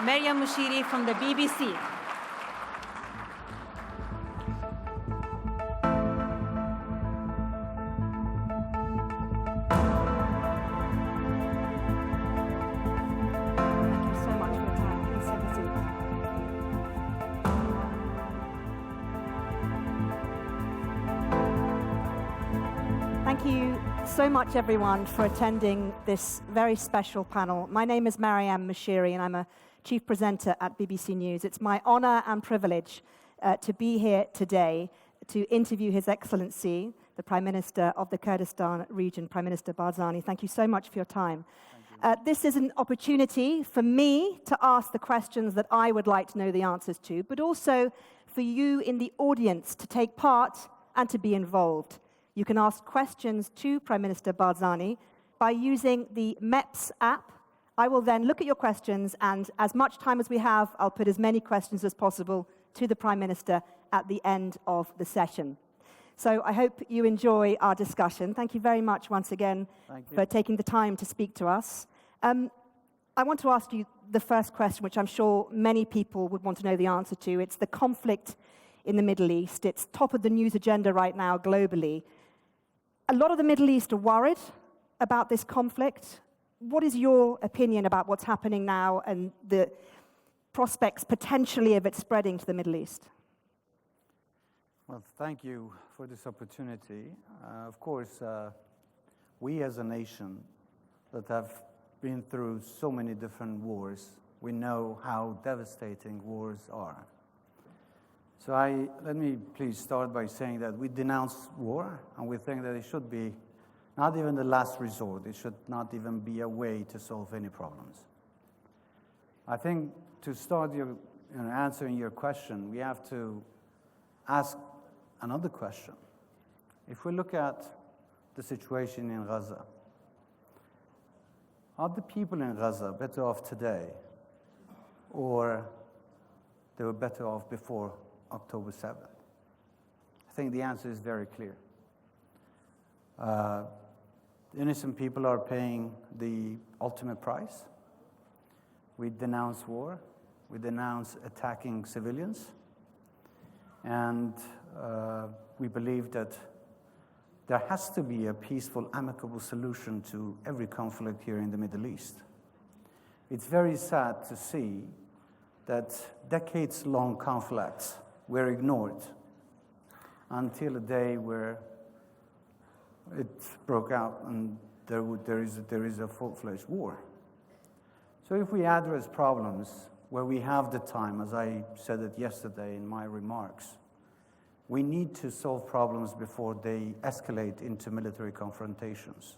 Maryam Mushiri from the BBC. Thank you so much, everyone, for attending this very special panel. My name is Maryam Mushiri, and I'm a chief presenter at BBC News. It's my honor and privilege to be here today to interview His Excellency, the Prime Minister of the Kurdistan region, Prime Minister Barzani. Thank you so much for your time. This is an opportunity for me to ask the questions that I would like to know the answers to, but also for you in the audience to take part and to be involved. You can ask questions to Prime Minister Barzani by using the MEPS app. I will then look at your questions, and as much time as we have, I'll put as many questions as possible to the Prime Minister at the end of the session. So I hope you enjoy our discussion. Thank you very much once again for taking the time to speak to us. I want to ask you the first question, which I'm sure many people would want to know the answer to. It's the conflict in the Middle East. It's top of the news agenda right now globally. A lot of the Middle East are worried about this conflict. What is your opinion about what's happening now and the prospects potentially of it spreading to the Middle East? Well, thank you for this opportunity. Of course, we as a nation that have been through so many different wars, we know how devastating wars are. So let me please start by saying that we denounce war, and we think that it should be not even the last resort. It should not even be a way to solve any problems. I think to start answering your question, we have to ask another question. If we look at the situation in Gaza, are the people in Gaza better off today, or they were better off before October 7th? I think the answer is very clear. Innocent people are paying the ultimate price. We denounce war. We denounce attacking civilians. And we believe that there has to be a peaceful, amicable solution to every conflict here in the Middle East. It's very sad to see that decades-long conflicts were ignored until a day where it broke out and there is a full-fledged war. So if we address problems where we have the time, as I said it yesterday in my remarks, we need to solve problems before they escalate into military confrontations.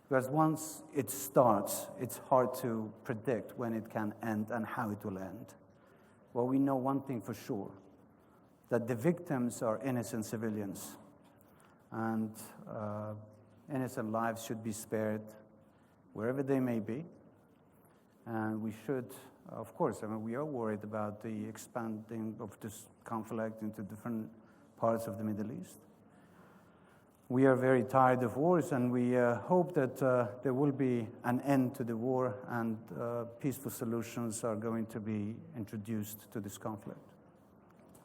Because once it starts, it's hard to predict when it can end and how it will end. Well, we know one thing for sure, that the victims are innocent civilians, and innocent lives should be spared wherever they may be. And we should, of course, we are worried about the expanding of this conflict into different parts of the Middle East. We are very tired of wars, and we hope that there will be an end to the war, and peaceful solutions are going to be introduced to this conflict.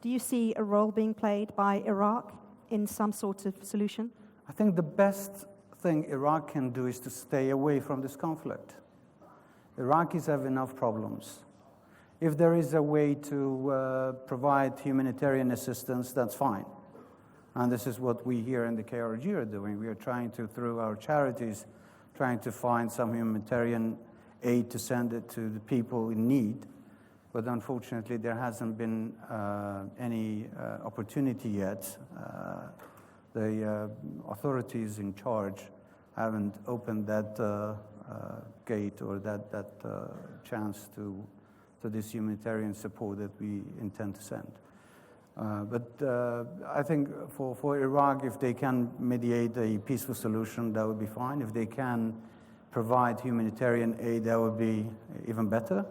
Do you see a role being played by Iraq in some sort of solution? I think the best thing Iraq can do is to stay away from this conflict. Iraqis have enough problems. If there is a way to provide humanitarian assistance, that's fine. And this is what we here in the KRG are doing. We are trying to, through our charities, trying to find some humanitarian aid to send it to the people in need. But unfortunately, there hasn't been any opportunity yet. The authorities in charge haven't opened that gate or that chance to this humanitarian support that we intend to send. But I think for Iraq, if they can mediate a peaceful solution, that would be fine. If they can provide humanitarian aid, that would be even better.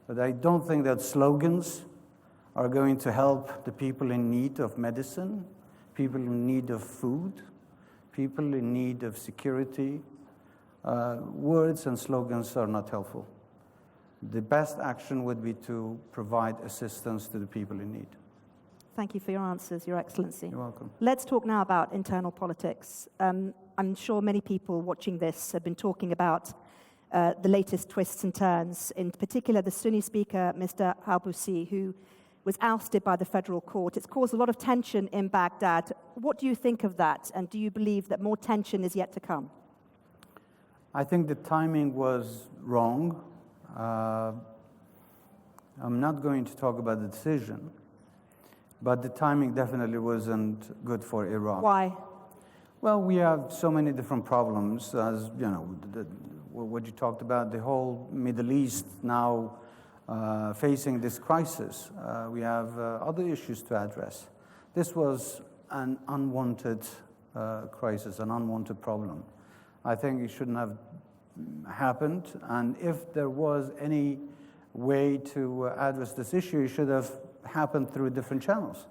But I don't think that slogans are going to help the people in need of medicine, people in need of food, people in need of security. Words and slogans are not helpful. the best action would be to provide assistance to the people in need. Thank you for your answers, Your Excellency. You're welcome. Let's talk now about internal politics. I'm sure many people watching this have been talking about the latest twists and turns, in particular the Sunni speaker, Mr. Halbusi, who was ousted by the federal court. It's caused a lot of tension in Baghdad. What do you think of that, and do you believe that more tension is yet to come? I think the timing was wrong. I'm not going to talk about the decision, but the timing definitely wasn't good for Iraq. Why? Well, we have so many different problems, as you know, what you talked about, the whole Middle East now facing this crisis. We have other issues to address. This was an unwanted crisis, an unwanted problem. I think it shouldn't have happened, and if there was any way to address this issue, it should have happened through different channels.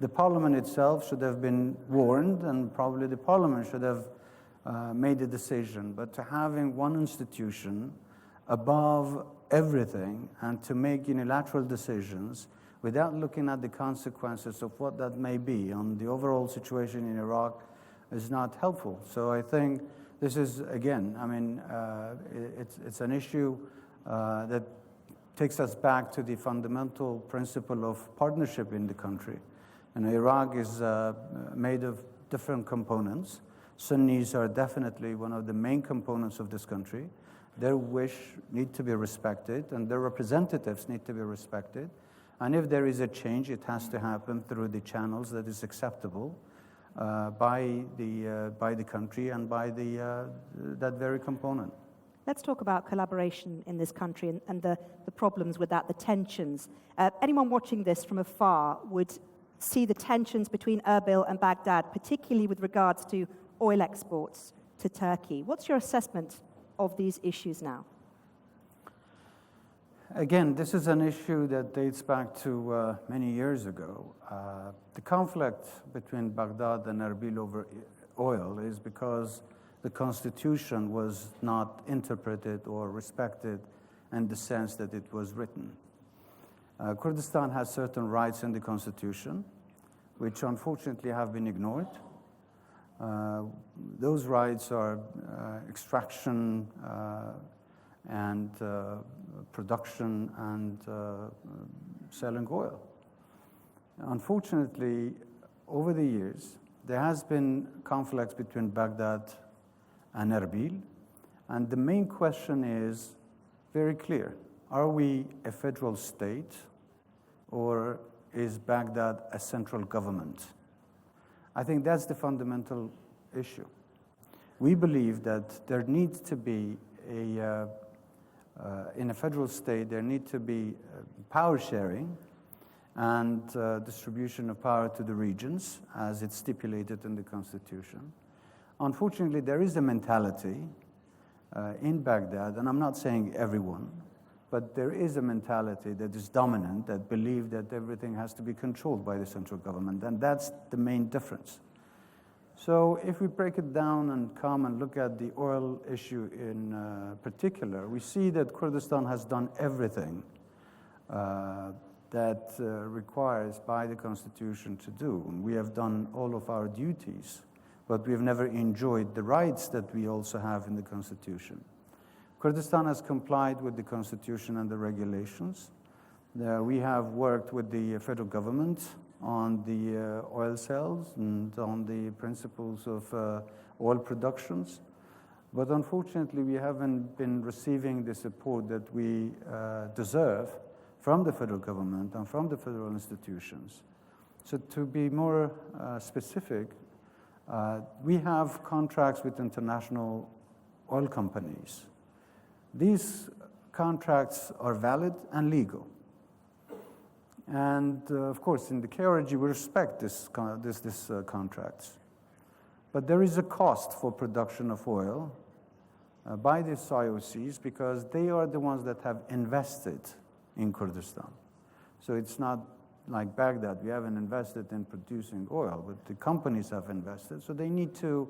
The parliament itself should have been warned, and probably the parliament should have made a decision. But to having one institution above everything and to make unilateral decisions without looking at the consequences of what that may be on the overall situation in Iraq is not helpful. So I think this is, again, I mean, it's an issue that takes us back to the fundamental principle of partnership in the country. And Iraq is made of different components. Sunnis are definitely one of the main components of this country. Their wish need to be respected, and their representatives need to be respected. And if there is a change, it has to happen through the channels that is acceptable by the country and by that very component. Let's talk about collaboration in this country and the problems with that, the tensions. Anyone watching this from afar would see the tensions between Erbil and Baghdad, particularly with regards to oil exports to Turkey. What's your assessment of these issues now? Again, this is an issue that dates back to many years ago. The conflict between Baghdad and Erbil over oil is because the constitution was not interpreted or respected in the sense that it was written. Kurdistan has certain rights in the constitution, which unfortunately have been ignored. Those rights are extraction and production and selling oil. Unfortunately, over the years, there has been conflicts between Baghdad and Erbil, and the main question is very clear. Are we a federal state, or is Baghdad a central government? I think that's the fundamental issue. We believe that there needs to be in a federal state, there need to be power sharing and distribution of power to the regions as it's stipulated in the constitution. Unfortunately, there is a mentality in Baghdad, and I'm not saying everyone, but there is a mentality that is dominant that believes that everything has to be controlled by the central government, and that's the main difference. So if we break it down and come and look at the oil issue in particular, we see that Kurdistan has done everything that requires by the constitution to do. And we have done all of our duties, but we have never enjoyed the rights that we also have in the constitution. Kurdistan has complied with the constitution and the regulations. We have worked with the federal government on the oil sales and on the principles of oil productions. But unfortunately, we haven't been receiving the support that we deserve from the federal government and from the federal institutions. So to be more specific, we have contracts with international oil companies. These contracts are valid and legal. And of course, in the KRG, we respect these contracts. But there is a cost for production of oil by these IOCs because they are the ones that have invested in Kurdistan. So it's not like Baghdad, we haven't invested in producing oil, but the companies have invested. So they need to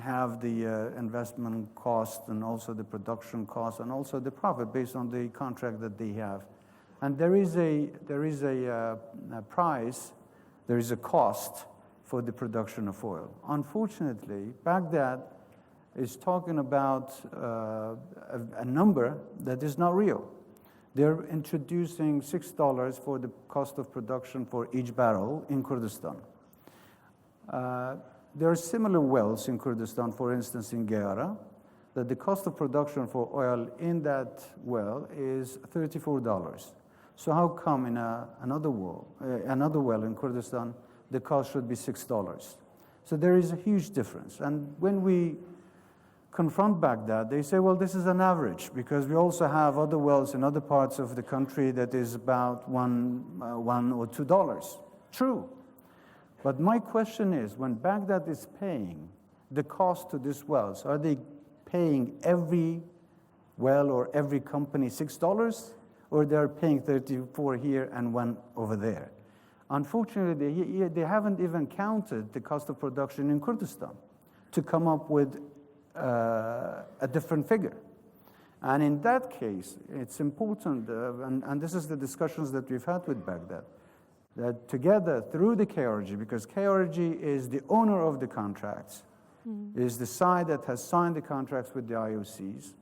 have the investment cost and also the production cost and also the profit based on the contract that they have. And there is a price, there is a cost for the production of oil. Unfortunately, Baghdad is talking about a number that is not real. They're introducing $6 for the cost of production for each barrel in Kurdistan. There are similar wells in Kurdistan, for instance, in Geyara, that the cost of production for oil in that well is $34. So how come in another well in Kurdistan, the cost should be $6? So there is a huge difference. And when we confront Baghdad, they say, well, this is an average, because we also have other wells in other parts of the country that is about $1 or $2. True. But my question is, when Baghdad is paying the cost to these wells, are they paying every well or every company $6? Or they're paying 34 here and one over there? Unfortunately, they haven't even counted the cost of production in Kurdistan to come up with a different figure. And in that case, it's important, and this is the discussions that we've had with Baghdad, that together through the KRG, because KRG is the owner of the contracts, is the side that has signed the contracts with the IOCs,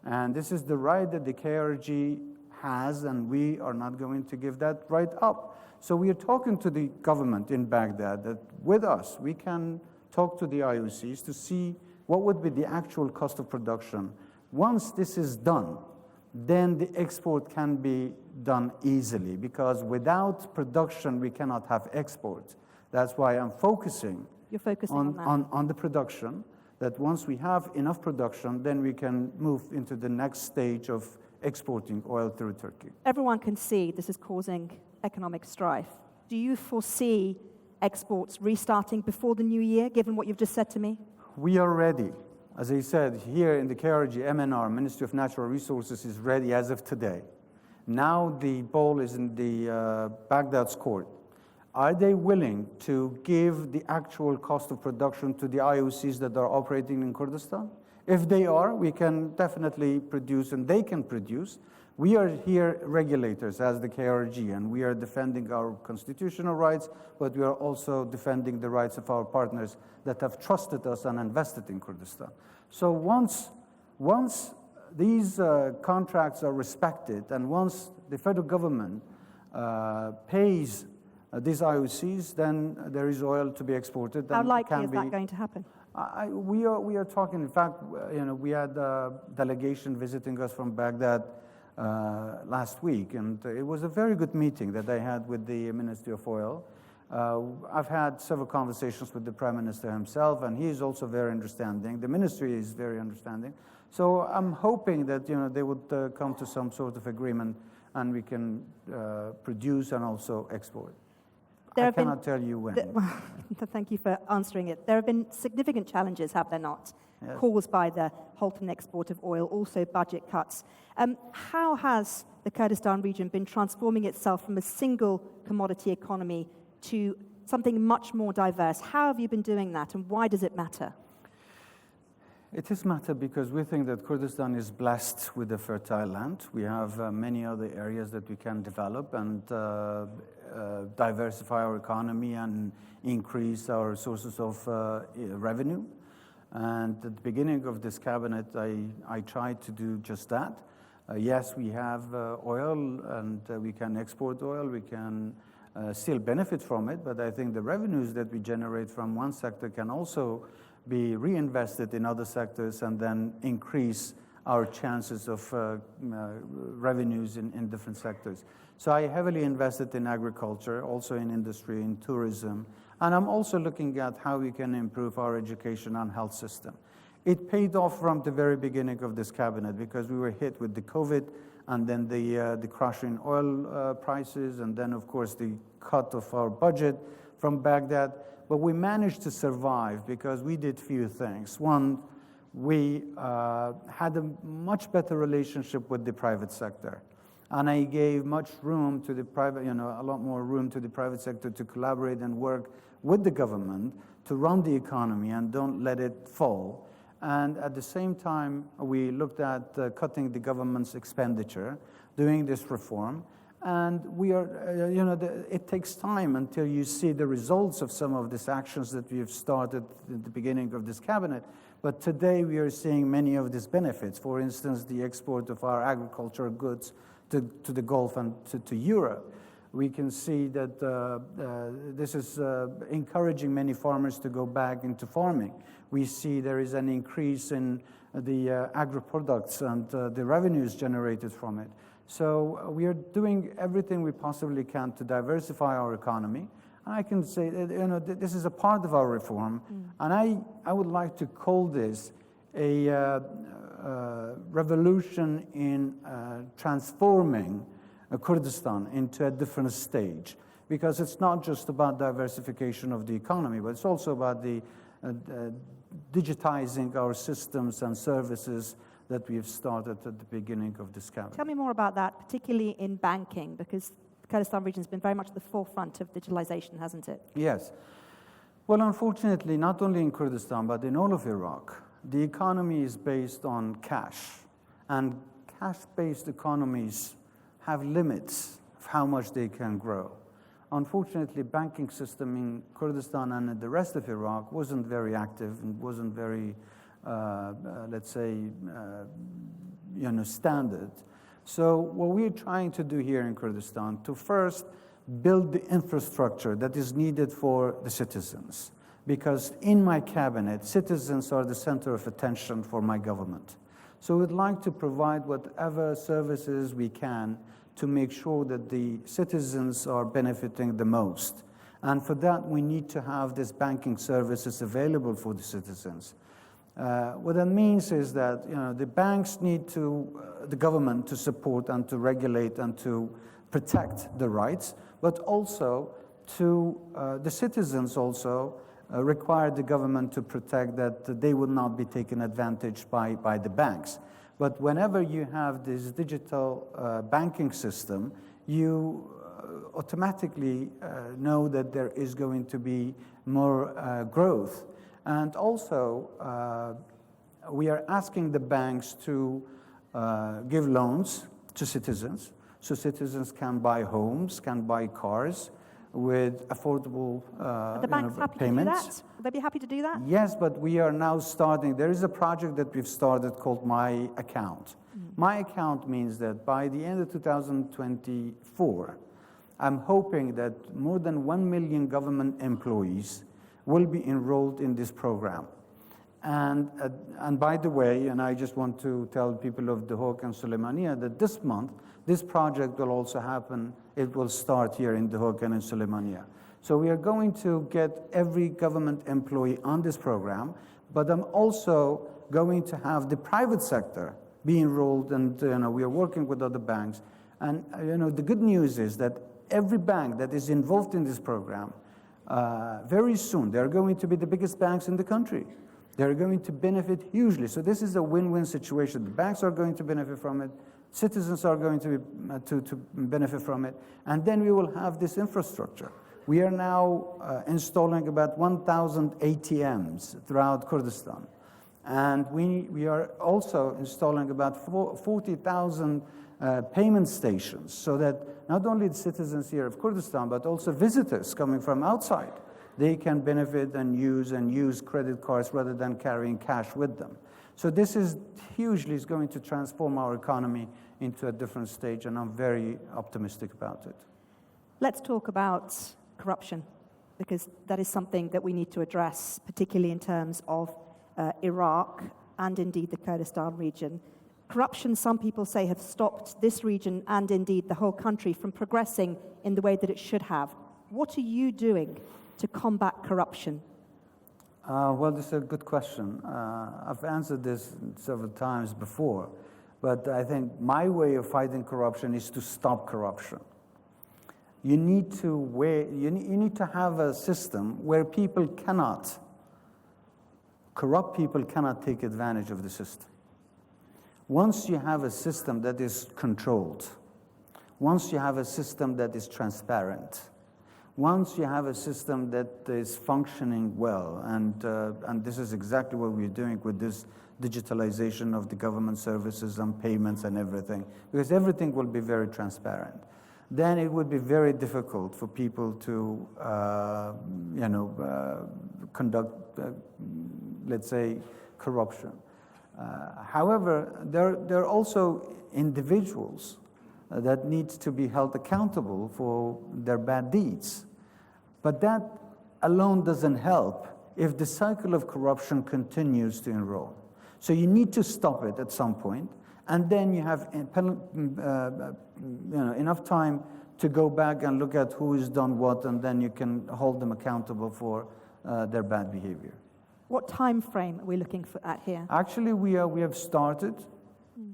and this is the right that the KRG has, and we are not going to give that right up. So we are talking to the government in Baghdad that with us, we can talk to the IOCs to see what would be the actual cost of production. Once this is done, then the export can be done easily, because without production, we cannot have export. That's why I'm focusing on the production, that once we have enough production, then we can move into the next stage of exporting oil through Turkey. Everyone can see this is causing economic strife. Do you foresee exports restarting before the new year, given what you've just said to me? We are ready. As I said, here in the KRG, MNR, Ministry of Natural Resources, is ready as of today. Now the ball is in the Baghdad's court. Are they willing to give the actual cost of production to the IOCs that are operating in Kurdistan? If they are, we can definitely produce, and they can produce. We are here regulators as the KRG, and we are defending our constitutional rights, but we are also defending the rights of our partners that have trusted us and invested in Kurdistan. So once these contracts are respected, and once the federal government pays these IOCs, then there is oil to be exported. How likely is that going to happen? We are talking. In fact, we had a delegation visiting us from Baghdad last week, and it was a very good meeting that I had with the Ministry of Oil. I've had several conversations with the Prime Minister himself, and he is also very understanding. The ministry is very understanding. So I'm hoping that they would come to some sort of agreement, and we can produce and also export. I cannot tell you when. Thank you for answering it. There have been significant challenges, have there not, yes, caused by the halting export of oil, also budget cuts. How has the Kurdistan region been transforming itself from a single commodity economy to something much more diverse? How have you been doing that, and why does it matter? It is matter because we think that Kurdistan is blessed with a fertile land. We have many other areas that we can develop and diversify our economy and increase our sources of revenue. And at the beginning of this cabinet, I tried to do just that. Yes, we have oil, and we can export oil. We can still benefit from it, but I think the revenues that we generate from one sector can also be reinvested in other sectors and then increase our chances of revenues in different sectors. So I heavily invested in agriculture, also in industry, in tourism, and I'm also looking at how we can improve our education and health system. It paid off from the very beginning of this cabinet because we were hit with the COVID and then the crash in oil prices, and then, of course, the cut of our budget from Baghdad. But we managed to survive because we did few things. One, we had a much better relationship with the private sector. And I gave much room to the private, a lot more room to the private sector to collaborate and work with the government to run the economy and don't let it fall. And at the same time, we looked at cutting the government's expenditure, doing this reform. And we are, it takes time until you see the results of some of these actions that we have started at the beginning of this cabinet. But today we are seeing many of these benefits. For instance, the export of our agricultural goods to the Gulf and to Europe. We can see that this is encouraging many farmers to go back into farming. We see there is an increase in the agri-products and the revenues generated from it. So we are doing everything we possibly can to diversify our economy. And I can say that, this is a part of our reform. And I would like to call this a revolution in transforming Kurdistan into a different stage. Because it's not just about diversification of the economy, but it's also about the digitizing our systems and services that we have started at the beginning of this cabinet. Tell me more about that, particularly in banking, because the Kurdistan region has been very much at the forefront of digitalization, hasn't it? Yes. Well, unfortunately, not only in Kurdistan, but in all of Iraq, the economy is based on cash. And cash-based economies have limits of how much they can grow. Unfortunately, banking system in Kurdistan and in the rest of Iraq wasn't very active and wasn't very let's say, standard. So what we're trying to do here in Kurdistan, to first build the infrastructure that is needed for the citizens. Because in my cabinet, citizens are the center of attention for my government. So we'd like to provide whatever services we can to make sure that the citizens are benefiting the most. And for that, we need to have these banking services available for the citizens. What that means is that the banks need the government to support and to regulate and to protect the rights, but also the citizens also require the government to protect that they would not be taken advantage by the banks. But whenever you have this digital banking system, you automatically know that there is going to be more growth. And also, we are asking the banks to give loans to citizens, so citizens can buy homes, can buy cars with affordable the banks happy payments. To do that? Would they be happy to do that? Yes, but we are now starting. There is a project that we've started called My Account. My Account means that by the end of 2024, I'm hoping that more than 1 million government employees will be enrolled in this program. And by the way, and I just want to tell people of Duhok and Suleimania that this month, this project will also happen. It will start here in Duhok and in Suleimania. So we are going to get every government employee on this program, but I'm also going to have the private sector be enrolled, and we are working with other banks. And the good news is that every bank that is involved in this program, very soon, they're going to be the biggest banks in the country. They're going to benefit hugely. So this is a win-win situation. The banks are going to benefit from it. Citizens are going to benefit from it. And then we will have this infrastructure. We are now installing about 1,000 ATMs throughout Kurdistan. And we are also installing about 40,000 payment stations, so that not only the citizens here of Kurdistan, but also visitors coming from outside, they can benefit and use credit cards rather than carrying cash with them. So this is hugely going to transform our economy into a different stage, and I'm very optimistic about it. Let's talk about corruption, because that is something that we need to address, particularly in terms of Iraq and indeed the Kurdistan region. Corruption, some people say, have stopped this region and indeed the whole country from progressing in the way that it should have. What are you doing to combat corruption? Well, this is a good question. I've answered this several times before, but I think my way of fighting corruption is to stop corruption. You need to have a system where corrupt people cannot take advantage of the system. Once you have a system that is controlled, once you have a system that is transparent, Once you have a system that is functioning well, and this is exactly what we're doing with this digitalization of the government services and payments and everything, because everything will be very transparent, then it would be very difficult for people to, conduct, let's say, corruption. However, there are also individuals that need to be held accountable for their bad deeds. But that alone doesn't help if the cycle of corruption continues to enroll. So you need to stop it at some point, and then you have enough time to go back and look at who has done what, and then you can hold them accountable for their bad behavior. What time frame are we looking at here? Actually, we have started.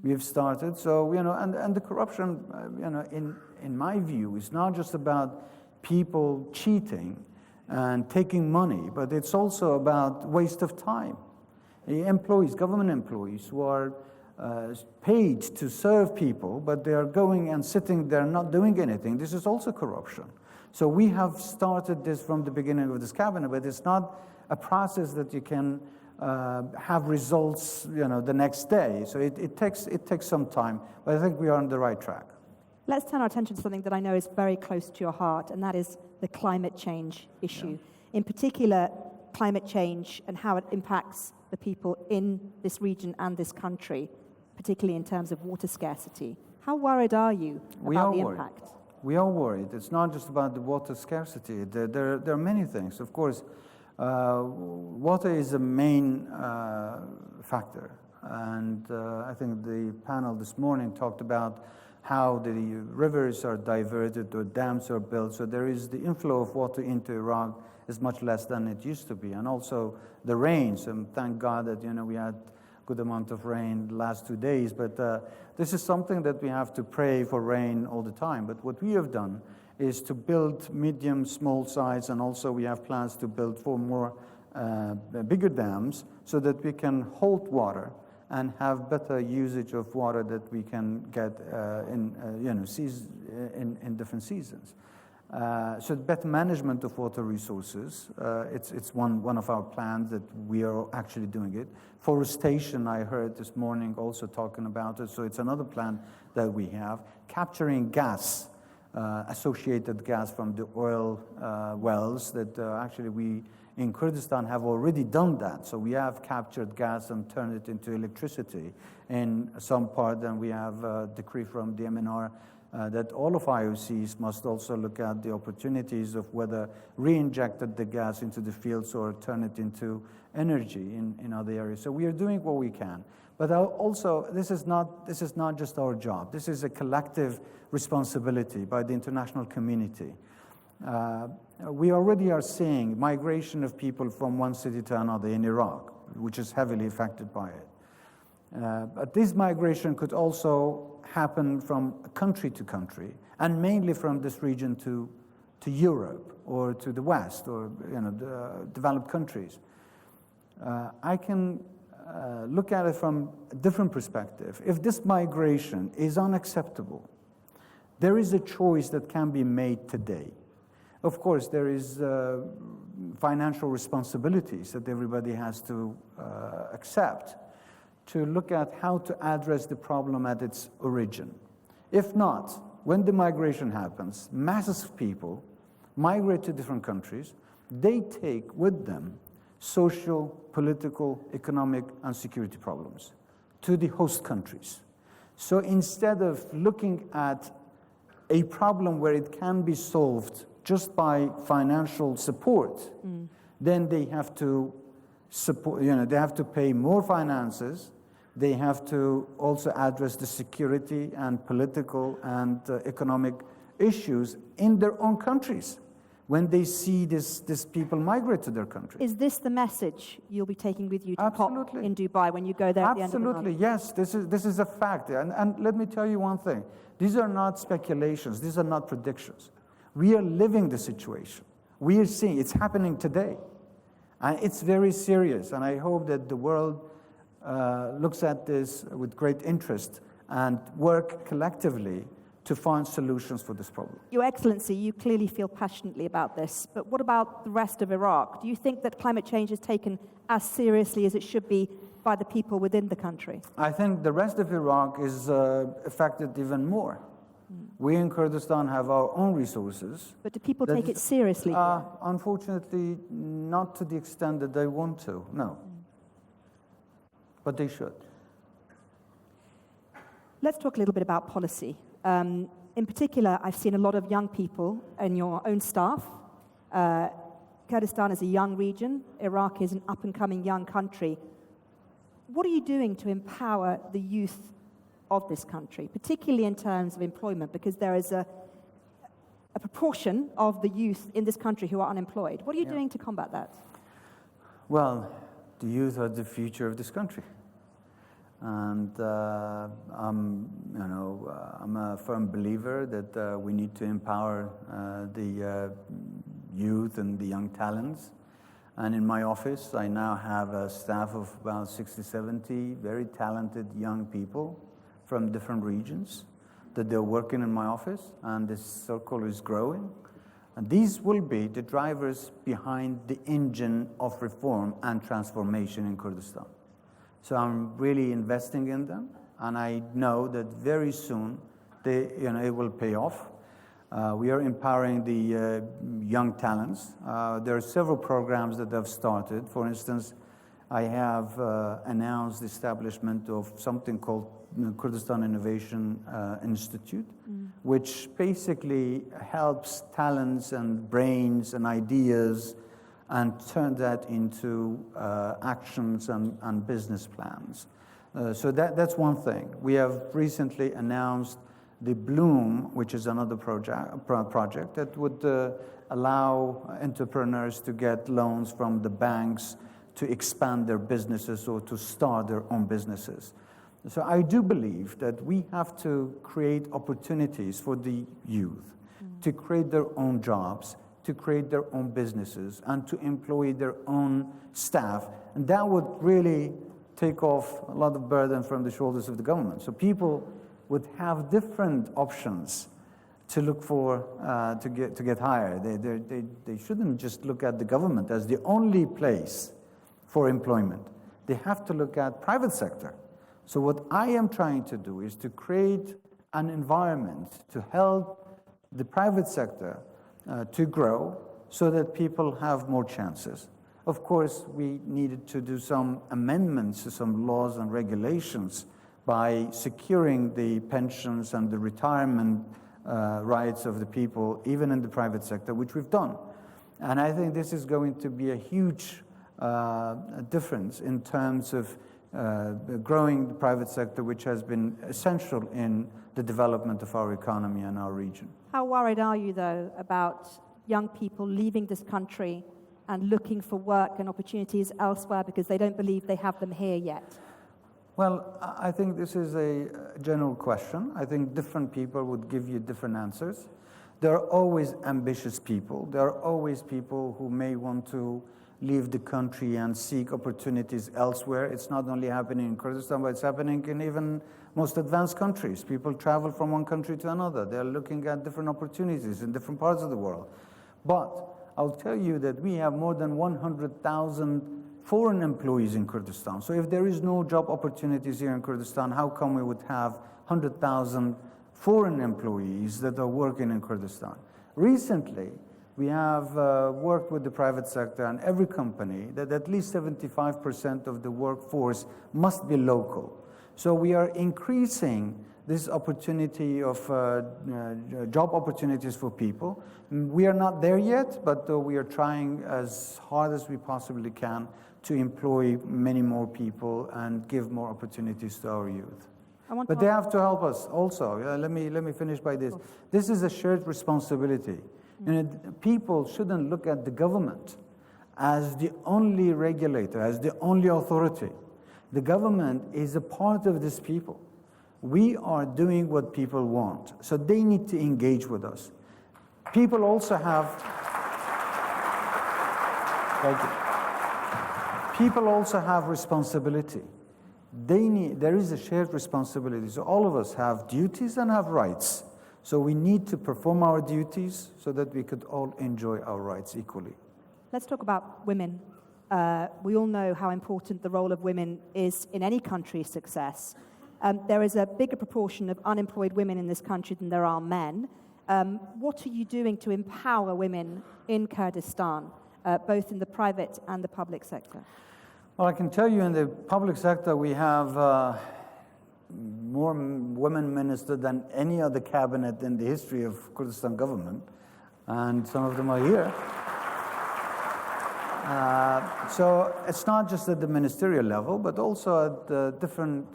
We have started. So and the corruption, in my view, is not just about people cheating and taking money, but it's also about waste of time. Employees, government employees, who are paid to serve people, but they are going and sitting there not doing anything. This is also corruption. So we have started this from the beginning of this cabinet, but it's not a process that you can have results, the next day. So it takes some time, but I think we are on the right track. Let's turn our attention to something that I know is very close to your heart, and that is the climate change issue. Yeah. In particular, climate change and how it impacts the people in this region and this country, particularly in terms of water scarcity. How worried are you about the impact? We are worried. It's not just about the water scarcity. There are many things. Of course, water is a main factor. And I think the panel this morning talked about how the rivers are diverted or dams are built. So there is the inflow of water into Iraq is much less than it used to be. And also the rains, and thank God that we had a good amount of rain the last 2 days. But this is something that we have to pray for rain all the time. But what we have done is to build medium, small size, and also we have plans to build 4 more bigger dams so that we can hold water and have better usage of water that we can get in different seasons. So better management of water resources, it's one of our plans that we are actually doing it. Forestation, I heard this morning also talking about it, so it's another plan that we have. Capturing gas, associated gas from the oil wells that actually we in Kurdistan have already done that. So we have captured gas and turned it into electricity in some part, and we have a decree from the MNR that all of IOCs must also look at the opportunities of whether re-injected the gas into the fields or turn it into energy in other areas. So we are doing what we can. But also, this is not just our job. This is a collective responsibility by the international community. We already are seeing migration of people from one city to another in Iraq, which is heavily affected by it. But this migration could also happen from country to country, and mainly from this region to Europe or to the West or the developed countries. I can look at it from a different perspective. If this migration is unacceptable, there is a choice that can be made today. Of course, there is financial responsibilities that everybody has to accept to look at how to address the problem at its origin. If not, when the migration happens, masses of people migrate to different countries. They take with them social, political, economic, and security problems to the host countries. So instead of looking at a problem where it can be solved just by financial support, then they have to support, they have to pay more finances. They have to also address the security and political and economic issues in their own countries when they see this people migrate to their countries. Is this the message you'll be taking with you to Absolutely. COP in Dubai when you go there at the end of the month? Absolutely, yes. This is a fact. And let me tell you one thing. These are not speculations. These are not predictions. We are living the situation. We are seeing it's happening today. And it's very serious. And I hope that the world looks at this with great interest and work collectively to find solutions for this problem. Your Excellency, you clearly feel passionately about this, but what about the rest of Iraq? Do you think that climate change is taken as seriously as it should be by the people within the country? I think the rest of Iraq is affected even more. We in Kurdistan have our own resources. But do people take it seriously? Unfortunately, not to the extent that they want to, no. But they should. Let's talk a little bit about policy. In particular, I've seen a lot of young people in your own staff. Kurdistan is a young region. Iraq is an up-and-coming young country. What are you doing to empower the youth of this country, particularly in terms of employment? Because there is a proportion of the youth in this country who are unemployed. What are you doing to combat that? Well, the youth are the future of this country. And I'm a firm believer that we need to empower the youth and the young talents. And in my office, I now have a staff of about 60, 70 very talented young people from different regions that they're working in my office, and this circle is growing. And these will be the drivers behind the engine of reform and transformation in Kurdistan. So I'm really investing in them, and I know that very soon it will pay off. We are empowering the young talents. There are several programs that have started. For instance, I have announced the establishment of something called Kurdistan Innovation Institute, which basically helps talents and brains and ideas and turn that into actions and business plans. So that's one thing. We have recently announced the Bloom, which is another project that would allow entrepreneurs to get loans from the banks to expand their businesses or to start their own businesses. So I do believe that we have to create opportunities for the youth to create their own jobs, to create their own businesses, and to employ their own staff. And that would really take off a lot of burden from the shoulders of the government. So people would have different options to look for, to get hired. They shouldn't just look at the government as the only place for employment. They have to look at private sector. So what I am trying to do is to create an environment to help the private sector to grow so that people have more chances. Of course, we needed to do some amendments to some laws and regulations by securing the pensions and the retirement rights of the people, even in the private sector, which we've done. And I think this is going to be a huge difference in terms of growing the private sector, which has been essential in the development of our economy and our region. How worried are you, though, about young people leaving this country and looking for work and opportunities elsewhere because they don't believe they have them here yet? Well, I think this is a general question. I think different people would give you different answers. There are always ambitious people. There are always people who may want to leave the country and seek opportunities elsewhere. It's not only happening in Kurdistan, but it's happening in even most advanced countries. People travel from one country to another. They're looking at different opportunities in different parts of the world. But I'll tell you that we have more than 100,000 foreign employees in Kurdistan. So if there is no job opportunities here in Kurdistan, how come we would have 100,000 foreign employees that are working in Kurdistan? Recently, we have worked with the private sector and every company that at least 75% of the workforce must be local. So we are increasing this opportunity of job opportunities for people. We are not there yet, but we are trying as hard as we possibly can to employ many more people and give more opportunities to our youth. But they have to help us also. Let me finish by this. This is a shared responsibility. People shouldn't look at the government as the only regulator, as the only authority. The government is a part of these people. We are doing what people want, so they need to engage with us. People also have, people also have responsibility. There is a shared responsibility, so all of us have duties and have rights. So we need to perform our duties so that we could all enjoy our rights equally. Let's talk about women. We all know how important the role of women is in any country's success. There is a bigger proportion of unemployed women in this country than there are men. What are you doing to empower women in Kurdistan, both in the private and the public sector? Well, I can tell you in the public sector we have more women ministers than any other cabinet in the history of Kurdistan government, and some of them are here. So it's not just at the ministerial level, but also at the different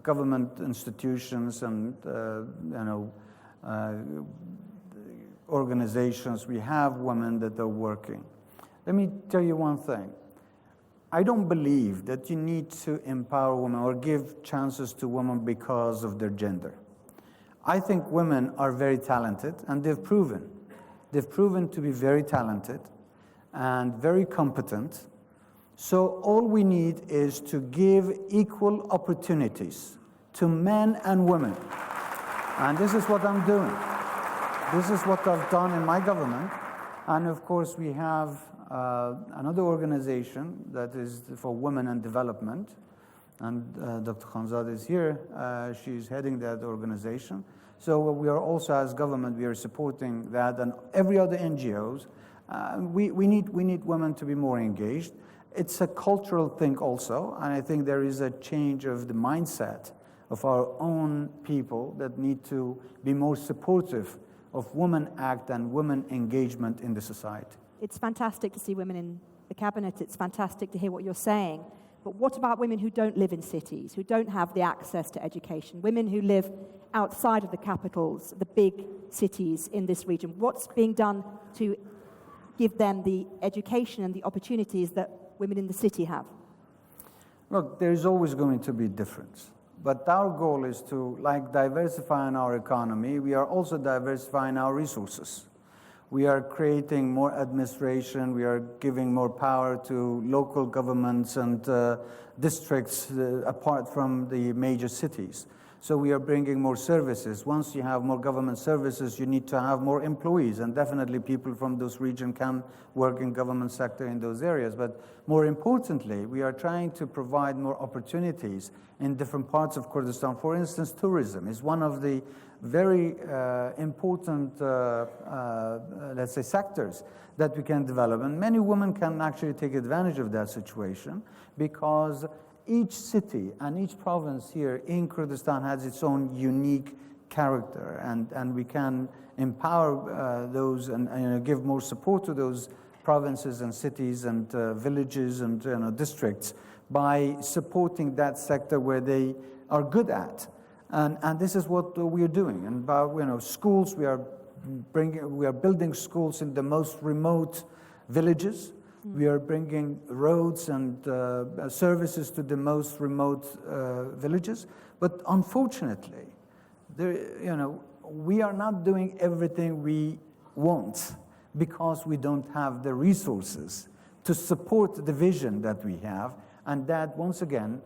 government institutions and organizations. We have women that are working. Let me tell you one thing. I don't believe that you need to empower women or give chances to women because of their gender. I think women are very talented, and they've proven to be very talented and very competent. So all we need is to give equal opportunities to men and women. And this is what I'm doing. This is what I've done in my government. And of course, we have another organization that is for women and development. And Dr. Khanzad is here. She's heading that organization. So we are also, as government, we are supporting that, and every other NGOs. We need women to be more engaged. It's a cultural thing also, and I think there is a change of the mindset of our own people that need to be more supportive of Women Act and women engagement in the society. It's fantastic to see women in the cabinet. It's fantastic to hear what you're saying. But what about women who don't live in cities, who don't have the access to education, women who live outside of the capitals, the big cities in this region? What's being done to give them the education and the opportunities that women in the city have? Look, there's always going to be difference. But our goal is to, like diversifying our economy, we are also diversifying our resources. We are creating more administration, we are giving more power to local governments and districts apart from the major cities. So we are bringing more services. Once you have more government services, you need to have more employees, and definitely people from those regions can work in government sector in those areas. But more importantly, we are trying to provide more opportunities in different parts of Kurdistan. For instance, tourism is one of the very important, let's say, sectors that we can develop. And many women can actually take advantage of that situation, because each city and each province here in Kurdistan has its own unique character, and we can empower those and give more support to those provinces and cities and villages and districts by supporting that sector where they are good at. And this is what we are doing. And about schools, we are building schools in the most remote villages. We are bringing roads and services to the most remote villages. But unfortunately, we are not doing everything we want because we don't have the resources to support the vision that we have. And that, once again,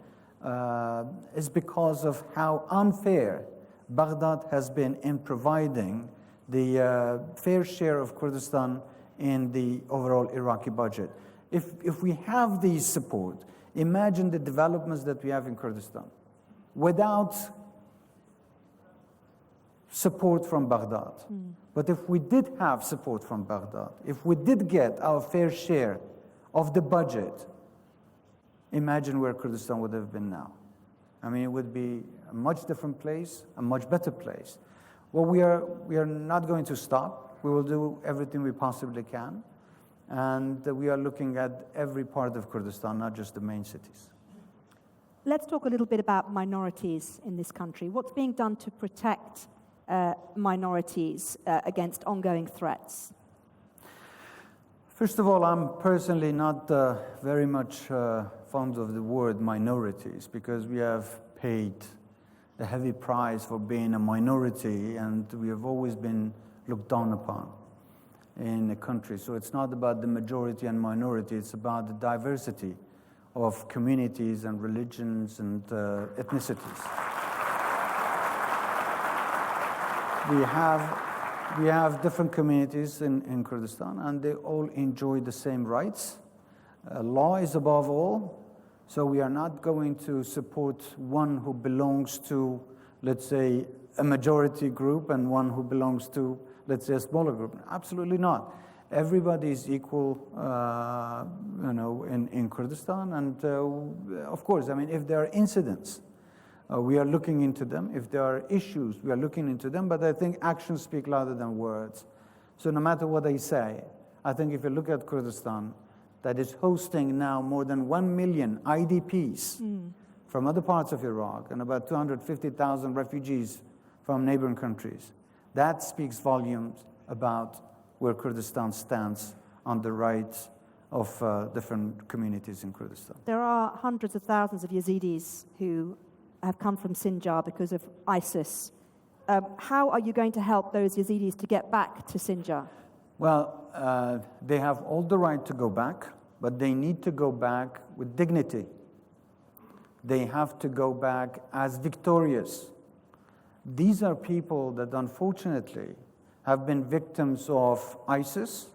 is because of how unfair Baghdad has been in providing the fair share of Kurdistan in the overall Iraqi budget. If we have these support, imagine the developments that we have in Kurdistan. Without support from Baghdad. But if we did have support from Baghdad, if we did get our fair share of the budget, imagine where Kurdistan would have been now. I mean, it would be a much different place, a much better place. Well, we are not going to stop. We will do everything we possibly can. And we are looking at every part of Kurdistan, not just the main cities. Let's talk a little bit about minorities in this country. What's being done to protect minorities against ongoing threats? First of all, I'm personally not very much fond of the word minorities, because we have paid a heavy price for being a minority, and we have always been looked down upon in the country. So it's not about the majority and minority, it's about the diversity of communities and religions and ethnicities. we have different communities in Kurdistan, and they all enjoy the same rights. Law is above all, so we are not going to support one who belongs to, let's say, a majority group and one who belongs to, let's say, a smaller group. Absolutely not. Everybody is equal, in Kurdistan, and of course, I mean, if there are incidents, we are looking into them. If there are issues, we are looking into them, but I think actions speak louder than words. So no matter what I say, I think if you look at Kurdistan, that is hosting now more than 1 million IDPs from other parts of Iraq and about 250,000 refugees from neighboring countries, that speaks volumes about where Kurdistan stands on the rights of different communities in Kurdistan. There are hundreds of thousands of Yazidis who have come from Sinjar because of ISIS. How are you going to help those Yazidis to get back to Sinjar? Well, they have all the right to go back, but they need to go back with dignity. They have to go back as victorious. These are people that unfortunately have been victims of ISIS,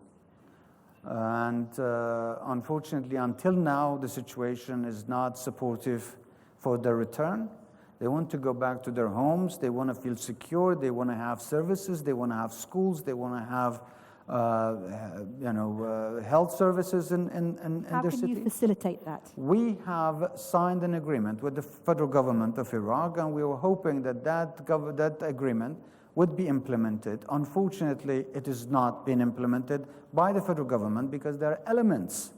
and unfortunately until now the situation is not supportive for their return. They want to go back to their homes, they want to feel secure, they want to have services, they want to have schools, they want to have health services in their city. How can you facilitate that? We have signed an agreement with the federal government of Iraq, and we were hoping that that agreement would be implemented. Unfortunately, it has not been implemented by the federal government because there are elements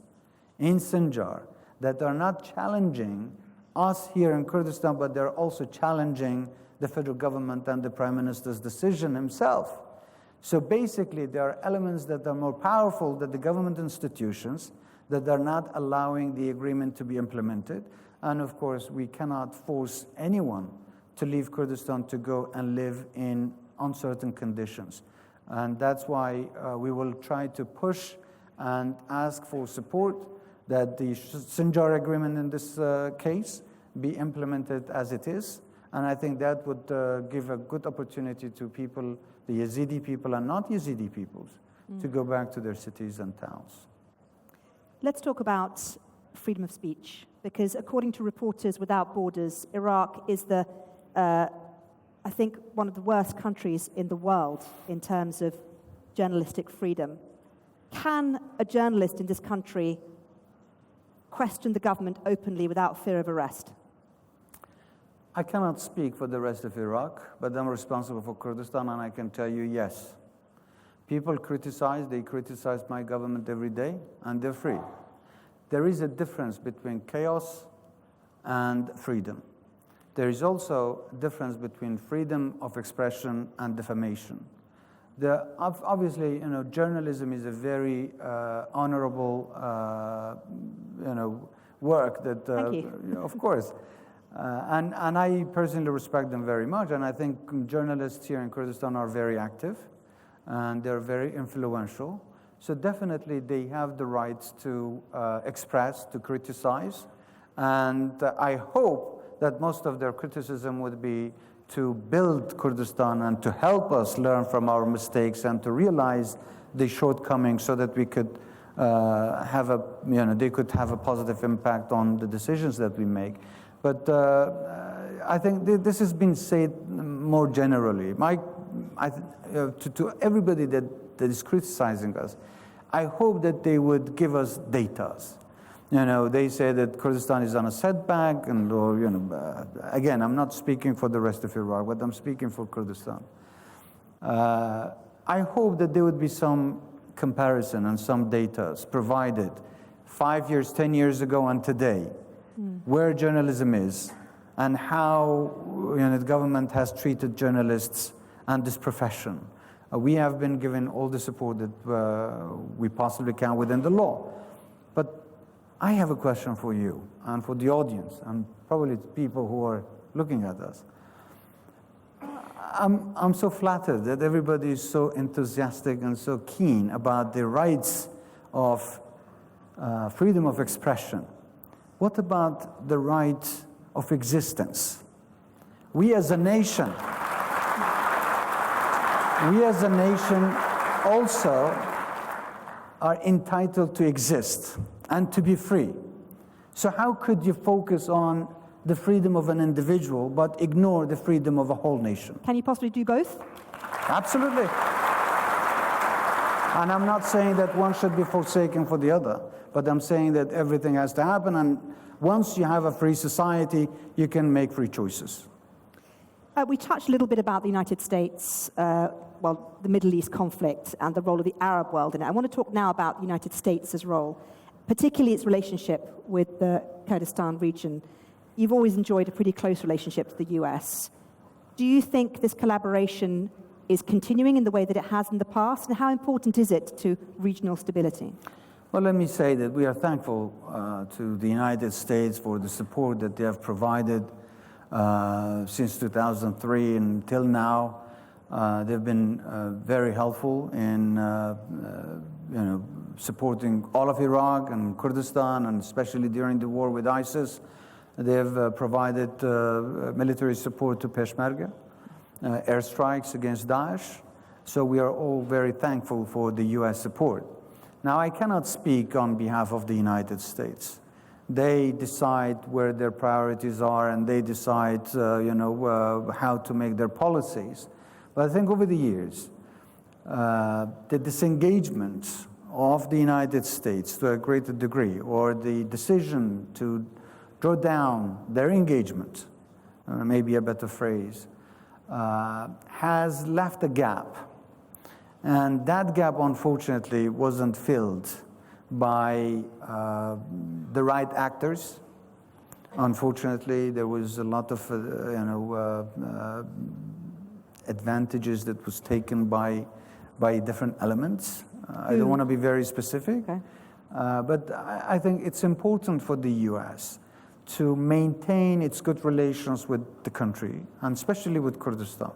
in Sinjar that are not challenging us here in Kurdistan, but they're also challenging the federal government and the Prime Minister's decision himself. So basically, there are elements that are more powerful than the government institutions that are not allowing the agreement to be implemented. And of course, we cannot force anyone to leave Kurdistan to go and live in uncertain conditions. And that's why we will try to push and ask for support that the Sinjar agreement in this case be implemented as it is. And I think that would give a good opportunity to people, the Yazidi people and not Yazidi peoples, to go back to their cities and towns. Let's talk about freedom of speech, because according to Reporters Without Borders, Iraq is I think, one of the worst countries in the world in terms of journalistic freedom. Can a journalist in this country question the government openly without fear of arrest? I cannot speak for the rest of Iraq, but I'm responsible for Kurdistan, and I can tell you, yes. People they criticize my government every day, and they're free. There is a difference between chaos and freedom. There is also a difference between freedom of expression and defamation. Obviously, journalism is a very honorable, work that, Thank you. Of course. And I personally respect them very much, and I think journalists here in Kurdistan are very active, and they're very influential. So definitely they have the right to express, to criticize, and I hope that most of their criticism would be to build Kurdistan and to help us learn from our mistakes and to realize the shortcomings so that we could they could have a positive impact on the decisions that we make. But I think this has been said more generally. To everybody that is criticizing us, I hope that they would give us data. They say that Kurdistan is on a setback, and again, I'm not speaking for the rest of Iraq, but I'm speaking for Kurdistan. I hope that there would be some comparison and some data provided 5 years, 10 years ago and today, where journalism is and how the government has treated journalists and this profession. We have been given all the support that we possibly can within the law. But I have a question for you and for the audience and probably people who are looking at us. I'm so flattered that everybody is so enthusiastic and so keen about the rights of freedom of expression. What about the right of existence? We as a nation, we as a nation also are entitled to exist and to be free. So how could you focus on the freedom of an individual but ignore the freedom of a whole nation? Can you possibly do both? Absolutely. And I'm not saying that one should be forsaken for the other, but I'm saying that everything has to happen, and once you have a free society, you can make free choices. We touched a little bit about the United States, well, the Middle East conflict and the role of the Arab world in it. I want to talk now about the United States' role, particularly its relationship with the Kurdistan region. You've always enjoyed a pretty close relationship to the US. Do you think this collaboration is continuing in the way that it has in the past, and how important is it to regional stability? Well, let me say that we are thankful to the United States for the support that they have provided since 2003 until now. They've been very helpful in supporting all of Iraq and Kurdistan, and especially during the war with ISIS. They've provided military support to Peshmerga, airstrikes against Daesh. So we are all very thankful for the US support. Now, I cannot speak on behalf of the United States. They decide where their priorities are, and they decide, how to make their policies. But I think over the years, the disengagement of the United States to a greater degree, or the decision to draw down their engagement, maybe a better phrase, has left a gap. And that gap, unfortunately, wasn't filled by the right actors. Unfortunately, there was a lot of advantages that was taken by different elements. I don't want to be very specific, okay. But I think it's important for the US to maintain its good relations with the country, and especially with Kurdistan.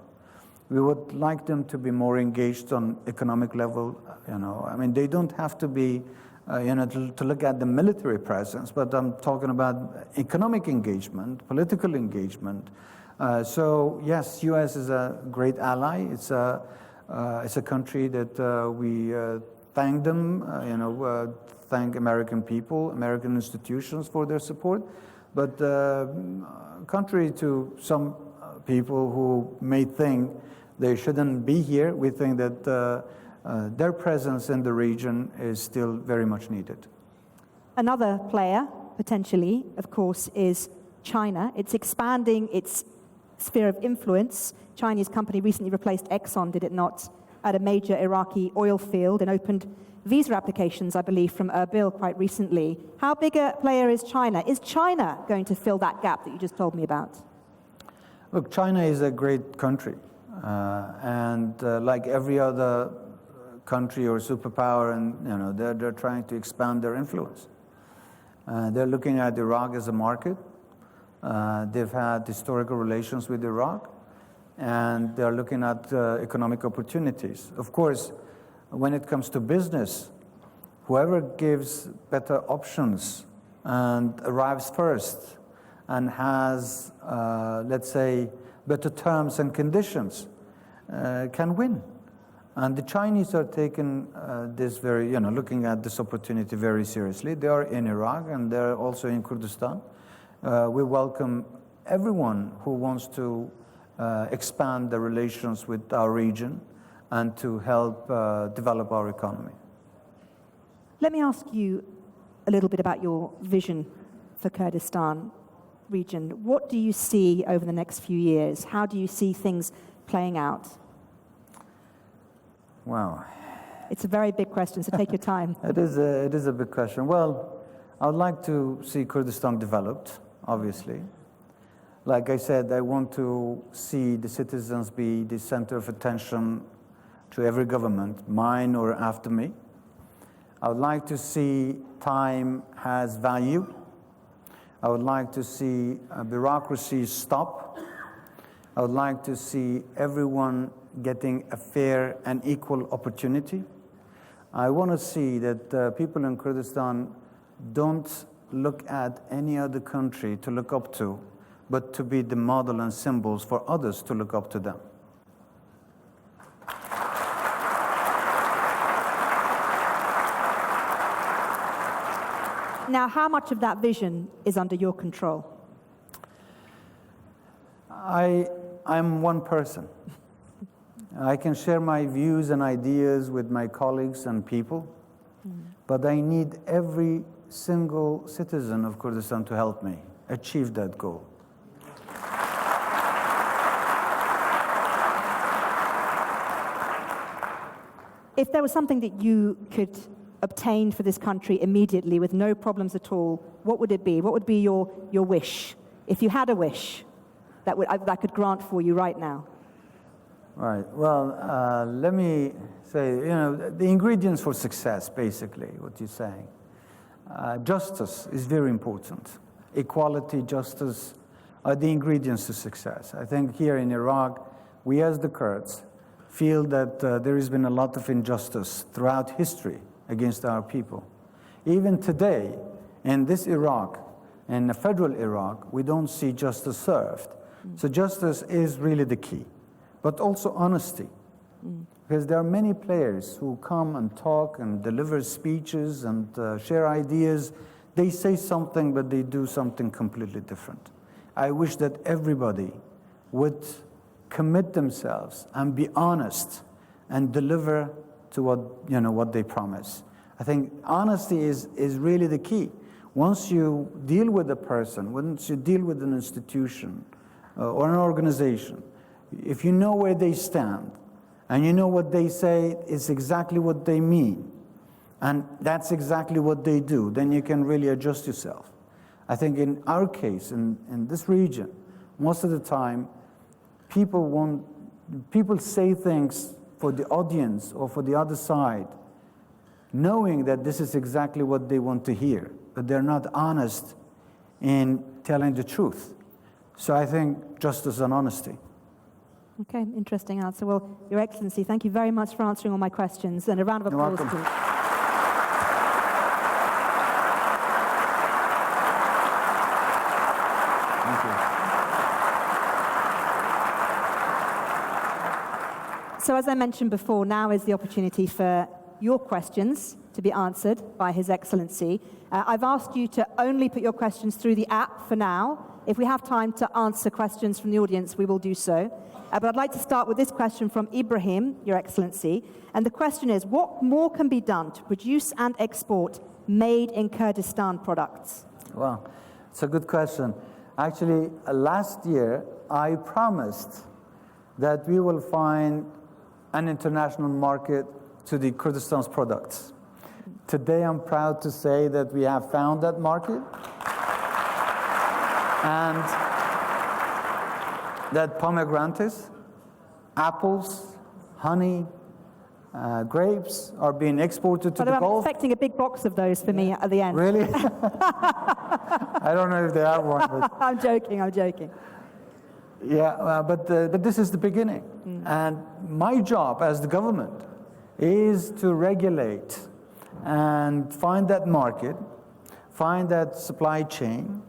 We would like them to be more engaged on economic level. They don't have to be, to look at the military presence, but I'm talking about economic engagement, political engagement. So yes, U.S. is a great ally. It's a country that we thank them, thank American people, American institutions for their support. But contrary to some people who may think they shouldn't be here, we think that their presence in the region is still very much needed. Another player, potentially, of course, is China. It's expanding its sphere of influence. Chinese company recently replaced Exxon, did it not, at a major Iraqi oil field, and opened visa applications, I believe, from Erbil quite recently. How big a player is China? Is China going to fill that gap that you just told me about? Look, China is a great country. And like every other country or superpower, and they're trying to expand their influence. They're looking at Iraq as a market. They've had historical relations with Iraq, and they're looking at economic opportunities. Of course, when it comes to business, whoever gives better options and arrives first and has, let's say, better terms and conditions can win. And the Chinese are taking this very, looking at this opportunity very seriously. They are in Iraq, and they're also in Kurdistan. We welcome everyone who wants to expand the relations with our region and to help develop our economy. Let me ask you a little bit about your vision for Kurdistan region. What do you see over the next few years? How do you see things playing out? Wow. It's a very big question, so take your time. It is a big question. Well, I would like to see Kurdistan developed, obviously. Like I said, I want to see the citizens be the center of attention to every government, mine or after me. I would like to see time has value. I would like to see bureaucracy stop. I would like to see everyone getting a fair and equal opportunity. I want to see that people in Kurdistan don't look at any other country to look up to, but to be the model and symbols for others to look up to them. Now, how much of that vision is under your control? I'm one person. I can share my views and ideas with my colleagues and people, but I need every single citizen of Kurdistan to help me achieve that goal. If there was something that you could obtain for this country immediately with no problems at all, what would it be? What would be your wish? If you had a wish that I could grant for you right now. Right. Well, let me say, the ingredients for success, basically, what you're saying. Justice is very important. Equality, justice are the ingredients to success. I think here in Iraq, we as the Kurds feel that there has been a lot of injustice throughout history against our people. Even today, in this Iraq, in the federal Iraq, we don't see justice served. So justice is really the key, but also honesty. Because there are many players who come and talk and deliver speeches and share ideas. They say something, but they do something completely different. I wish that everybody would commit themselves and be honest and deliver to what they promise. I think honesty is really the key. Once you deal with a person, once you deal with an institution or an organization, if you know where they stand and you know what they say is exactly what they mean, and that's exactly what they do, then you can really adjust yourself. I think in our case, in this region, most of the time, people say things for the audience or for the other side, knowing that this is exactly what they want to hear, but they're not honest in telling the truth. So I think justice and honesty. Okay, interesting answer. Well, Your Excellency, thank you very much for answering all my questions, and a round of applause, You're welcome. please. Thank you. So as I mentioned before, now is the opportunity for your questions to be answered by His Excellency. I've asked you to only put your questions through the app for now. If we have time to answer questions from the audience, we will do so. But I'd like to start with this question from Ibrahim, Your Excellency. And the question is, what more can be done to produce and export made in Kurdistan products? Well, it's a good question. Actually, last year, I promised that we will find an international market to the Kurdistan's products. Today, I'm proud to say that we have found that market, and that pomegranates, apples, honey, grapes are being exported to the I'm Gulf. expecting a big box of those for me at the end. Really? I don't know if they have one, but I'm joking. yeah, but this is the beginning. And my job as the government is to regulate and find that market, find that supply chain,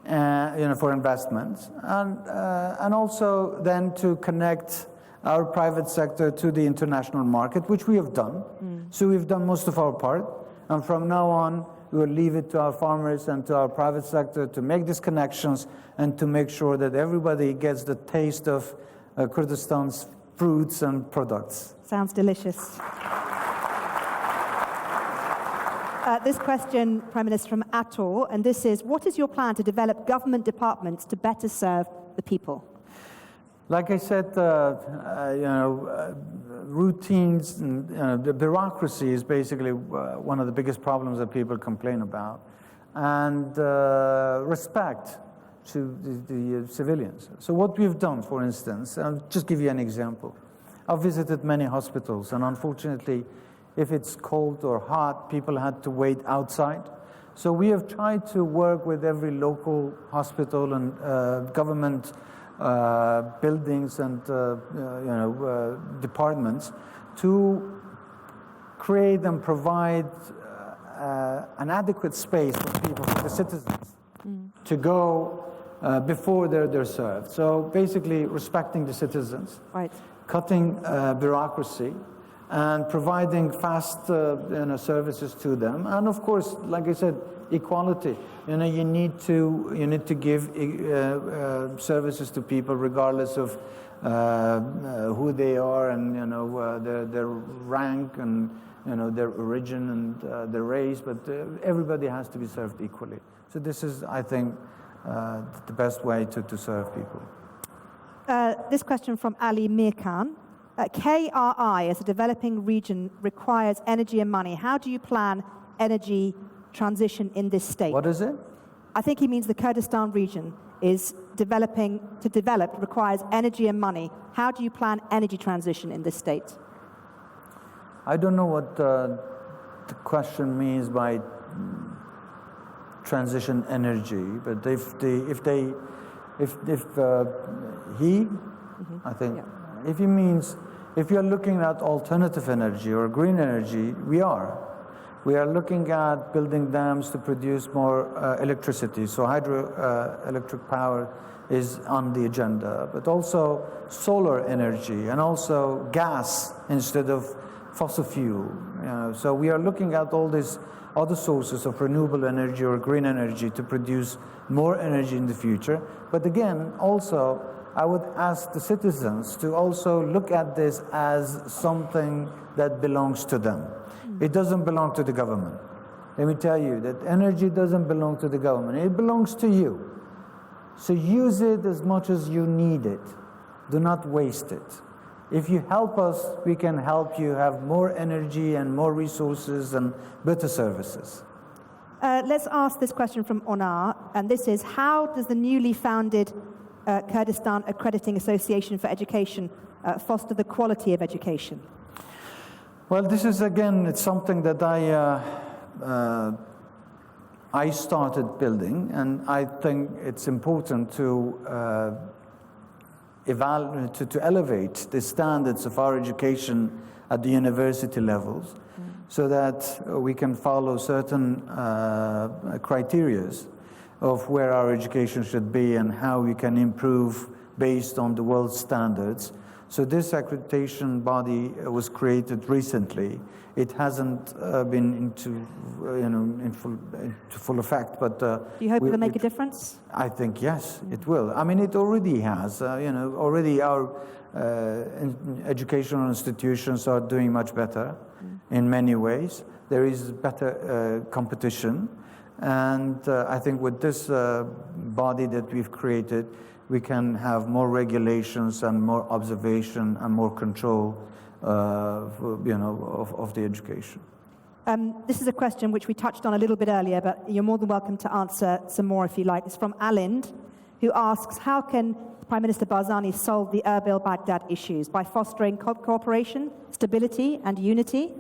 for investments, and also then to connect our private sector to the international market, which we have done. So we've done most of our part, and from now on, we will leave it to our farmers and to our private sector to make these connections and to make sure that everybody gets the taste of Kurdistan's fruits and products. Sounds delicious. This question, Prime Minister, from Atul, and this is, what is your plan to develop government departments to better serve the people? Like I said, routines and the bureaucracy is basically one of the biggest problems that people complain about, and respect to the civilians. So what we've done, for instance, I'll just give you an example. I've visited many hospitals, and unfortunately, if it's cold or hot, people had to wait outside. So we have tried to work with every local hospital and government buildings and departments to create and provide an adequate space for people, for the citizens, to go before they're served. So basically respecting the citizens, Right. cutting bureaucracy, and providing fast services to them. And of course, like I said, equality. You need to give services to people regardless of who they are and their rank and their origin and their race. But everybody has to be served equally. So this is, I think, the best way to serve people. This question from Ali Mirkan. KRI, as a developing region, requires energy and money. How do you plan energy transition in this state? What is it? I think he means the Kurdistan region is requires energy and money. How do you plan energy transition in this state? I don't know what the question means by transition energy, but I think, yeah. If he means, if you're looking at alternative energy or green energy, we are looking at building dams to produce more electricity. So hydroelectric power is on the agenda, but also solar energy and also gas instead of fossil fuel. So we are looking at all these other sources of renewable energy or green energy to produce more energy in the future. But again, also, I would ask the citizens to also look at this as something that belongs to them. It doesn't belong to the government. Let me tell you that energy doesn't belong to the government. It belongs to you. So use it as much as you need it. Do not waste it. If you help us, we can help you have more energy and more resources and better services. Let's ask this question from Onar, and this is, how does the newly founded Kurdistan Accrediting Association for Education foster the quality of education? Well, this is, again, it's something that I started building, and I think it's important to elevate the standards of our education at the university levels so that we can follow certain criteria of where our education should be and how we can improve based on the world standards. So this accreditation body was created recently. It hasn't been into full effect, but do you hope it will make a difference? I think yes, it will. I mean, it already has. Already our educational institutions are doing much better in many ways. There is better competition, and I think with this body that we've created, we can have more regulations and more observation and more control of the education. This is a question which we touched on a little bit earlier, but you're more than welcome to answer some more if you like. It's from Alind, who asks, how can Prime Minister Barzani solve the Erbil-Baghdad issues? By fostering cooperation, stability, and unity?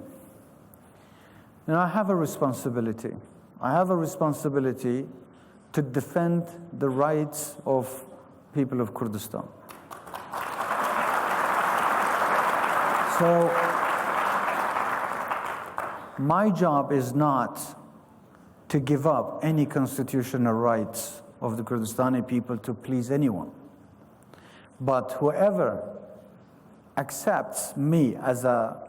I have a responsibility. I have a responsibility to defend the rights of people of Kurdistan. So my job is not to give up any constitutional rights of the Kurdistani people to please anyone. But whoever accepts me as a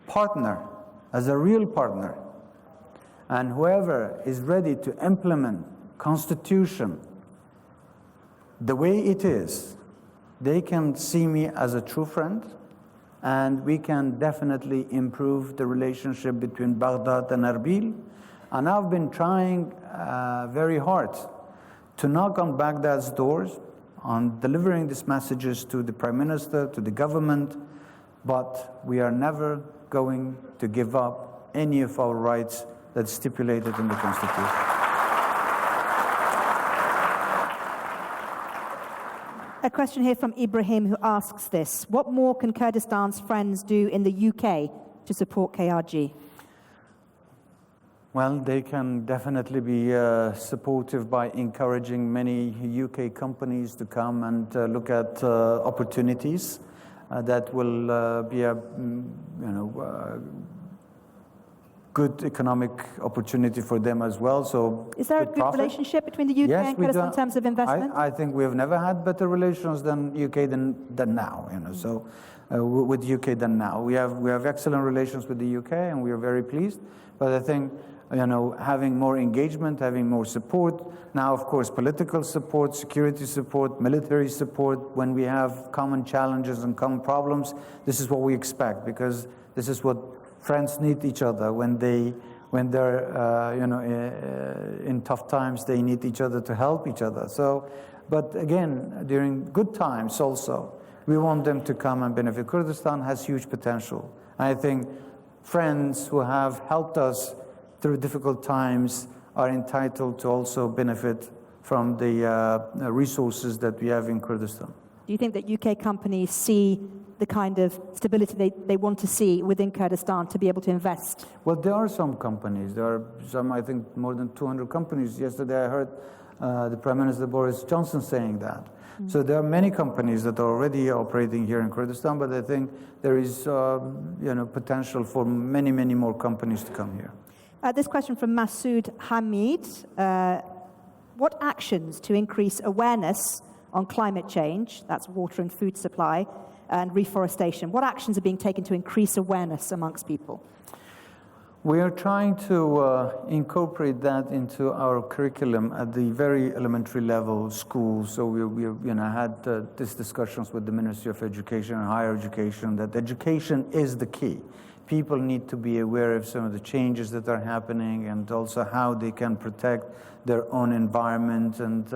partner, as a real partner, and whoever is ready to implement Constitution the way it is, they can see me as a true friend, and we can definitely improve the relationship between Baghdad and Erbil. And I've been trying very hard to knock on Baghdad's doors, on delivering these messages to the Prime Minister, to the government, but we are never going to give up any of our rights that's stipulated in the Constitution. A question here from Ibrahim, who asks this: what more can Kurdistan's friends do in the UK to support KRG? Well, they can definitely be supportive by encouraging many UK companies to come and look at opportunities that will be a good economic opportunity for them as well. So is there a good relationship between the UK and Kurdistan in terms of investment? I think we have never had better relations than UK than now. So with UK than now, we have excellent relations with the UK, and we are very pleased. But I think having more engagement, having more support. Now, of course, political support, security support, military support. When we have common challenges and common problems, this is what we expect, because this is what friends need each other when they're in tough times. They need each other to help each other. So, but again, during good times also, we want them to come and benefit. Kurdistan has huge potential. I think friends who have helped us through difficult times are entitled to also benefit from the resources that we have in Kurdistan. Do you think that UK companies see the kind of stability they want to see within Kurdistan to be able to invest? Well, there are some companies. There are some, I think, more than 200 companies. Yesterday I heard the Prime Minister Boris Johnson saying that. So there are many companies that are already operating here in Kurdistan, but I think there is potential for many, many more companies to come here. This question from Masood Hamid. What actions to increase awareness on climate change, that's water and food supply, and reforestation, what actions are being taken to increase awareness amongst people? We are trying to incorporate that into our curriculum at the very elementary level schools. So we had these discussions with the Ministry of Education and Higher Education that education is the key. People need to be aware of some of the changes that are happening, and also how they can protect their own environment, and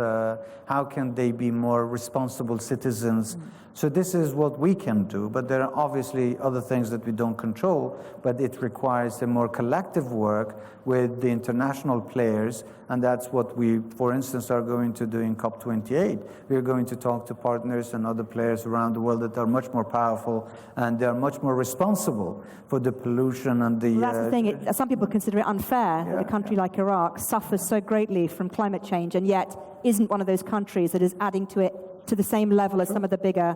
how can they be more responsible citizens. So this is what we can do, but there are obviously other things that we don't control, but it requires a more collective work with the international players, and that's what we, for instance, are going to do in COP28. We're going to talk to partners and other players around the world that are much more powerful, and they are much more responsible for the pollution and the... Well, that's the thing. Some people consider it unfair that a country like Iraq suffers so greatly from climate change and yet isn't one of those countries that is adding to it to the same level as some of the bigger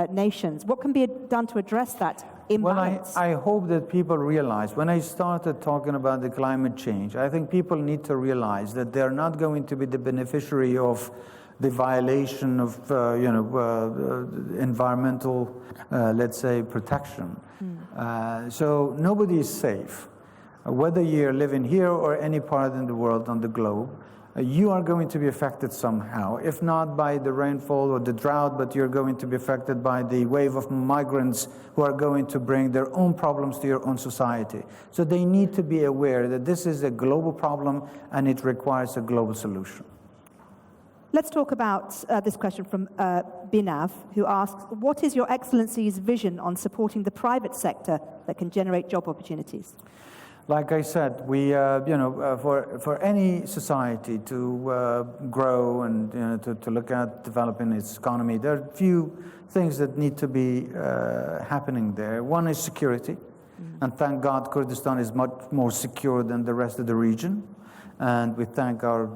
nations. What can be done to address that imbalance? Well, I hope that people realize, when I started talking about the climate change, I think people need to realize that they're not going to be the beneficiary of the violation of environmental, let's say, protection. So nobody is safe. Whether you're living here or any part in the world, on the globe, you are going to be affected somehow, if not by the rainfall or the drought, but you're going to be affected by the wave of migrants who are going to bring their own problems to your own society. So they need to be aware that this is a global problem and it requires a global solution. Let's talk about this question from Binav, who asks, what is Your Excellency's vision on supporting the private sector that can generate job opportunities? Like I said, we, for any society to grow and to look at developing its economy, there are a few things that need to be happening there. One is security, and thank God Kurdistan is much more secure than the rest of the region. And we thank our,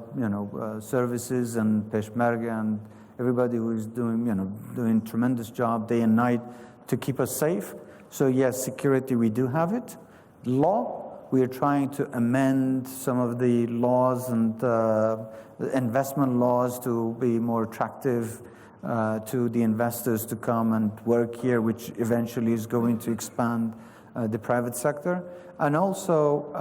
services and Peshmerga and everybody who is doing tremendous job day and night to keep us safe. So yes, security, we do have it. Law. We are trying to amend some of the laws and investment laws to be more attractive to the investors to come and work here, which eventually is going to expand the private sector. And also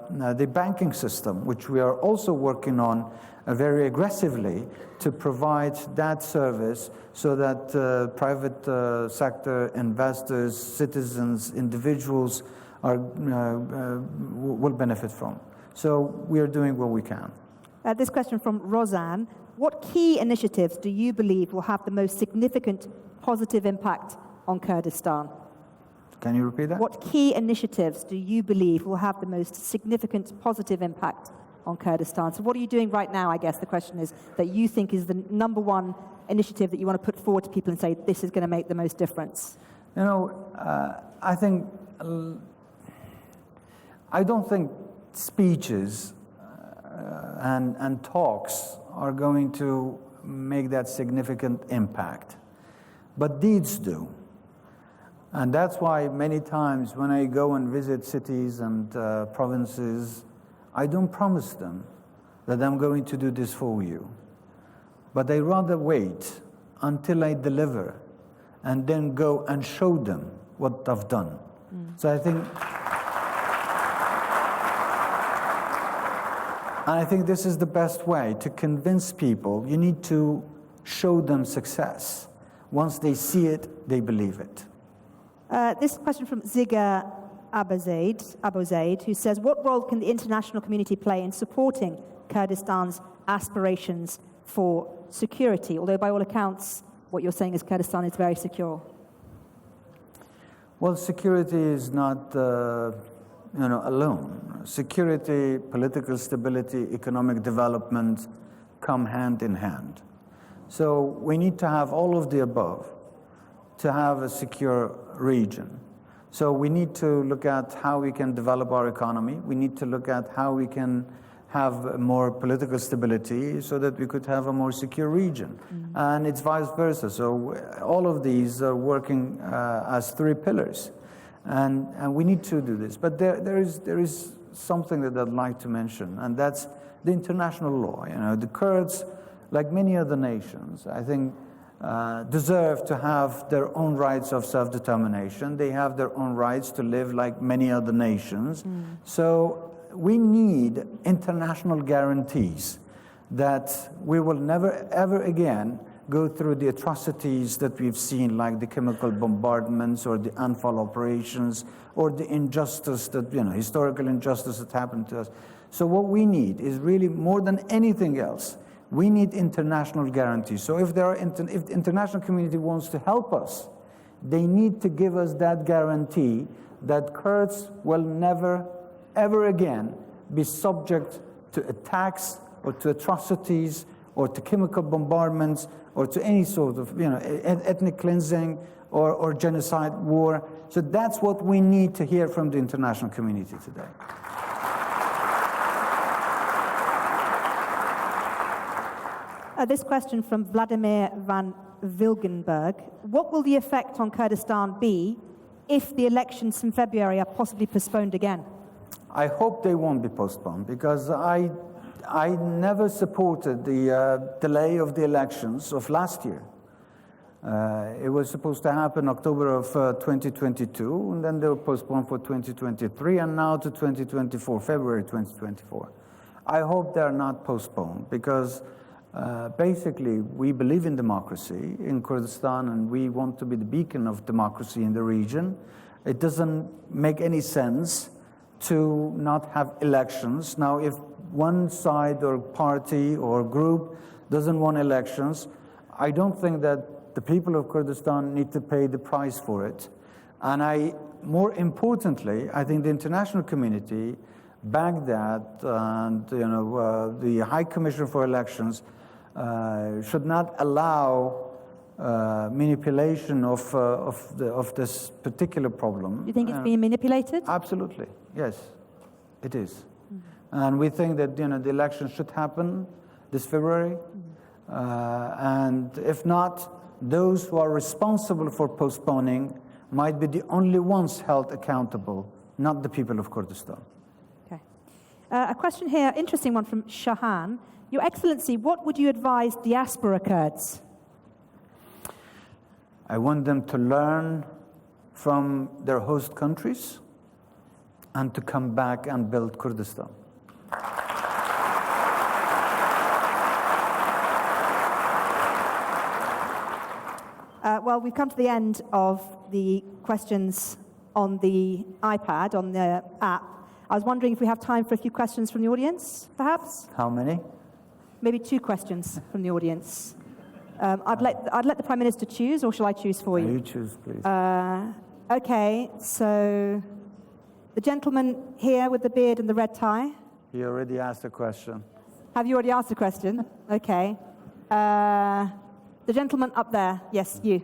the banking system, which we are also working on very aggressively to provide that service so that private sector investors, citizens, individuals will benefit from. So we are doing what we can. This question from Roseanne. What key initiatives do you believe will have the most significant positive impact on Kurdistan? Can you repeat that? What key initiatives do you believe will have the most significant positive impact on Kurdistan? So what are you doing right now, I guess the question is, that you think is the number one initiative that you want to put forward to people and say, this is going to make the most difference? I think... I don't think speeches and talks are going to make that significant impact, but deeds do. And that's why many times when I go and visit cities and provinces, I don't promise them that I'm going to do this for you, but I rather wait until I deliver and then go and show them what I've done. So I think... And I think this is the best way to convince people. You need to show them success. Once they see it, they believe it. This question from Ziga Abuzaid, who says, what role can the international community play in supporting Kurdistan's aspirations for security? Although by all accounts, what you're saying is Kurdistan is very secure. Well, security is not alone. Security, political stability, economic development come hand in hand. So we need to have all of the above to have a secure region. So we need to look at how we can develop our economy. We need to look at how we can have more political stability so that we could have a more secure region. And it's vice versa. So all of these are working as three pillars. And we need to do this. But there is something that I'd like to mention, and that's the international law. The Kurds, like many other nations, I think, deserve to have their own rights of self-determination. They have their own rights to live like many other nations. So we need international guarantees that we will never, ever again go through the atrocities that we've seen, like the chemical bombardments or the Anfal operations or the injustice that, historical injustice that happened to us. So what we need is really more than anything else, we need international guarantees. So if if the international community wants to help us, they need to give us that guarantee that Kurds will never, ever again be subject to attacks or to atrocities or to chemical bombardments or to any sort of ethnic cleansing or genocide war. So that's what we need to hear from the international community today. This question from Vladimir van Wilgenberg. What will the effect on Kurdistan be if the elections in February are possibly postponed again? I hope they won't be postponed, because I never supported the delay of the elections of last year. It was supposed to happen October of 2022, and then they were postponed for 2023, and now to 2024, February 2024. I hope they're not postponed, because basically we believe in democracy in Kurdistan, and we want to be the beacon of democracy in the region. It doesn't make any sense to not have elections. Now, if one side or party or group doesn't want elections, I don't think that the people of Kurdistan need to pay the price for it. And more importantly, I think the international community backed that, and the High Commissioner for Elections should not allow manipulation of this particular problem. You think it's being manipulated? Absolutely, yes, it is. And we think that the election should happen this February. And if not, those who are responsible for postponing might be the only ones held accountable, not the people of Kurdistan. Okay. A question here, interesting one from Shahan. Your Excellency, what would you advise diaspora Kurds? I want them to learn from their host countries and to come back and build Kurdistan. Well, we've come to the end of the questions on the iPad, on the app. I was wondering if we have time for a few questions from the audience, perhaps? How many? Maybe 2 questions from the audience. I'd let the Prime Minister choose, or shall I choose for you? You choose, please. Okay, so the gentleman here with the beard and the red tie. He already asked a question. Have you already asked a question? Okay. The gentleman up there. Yes, you.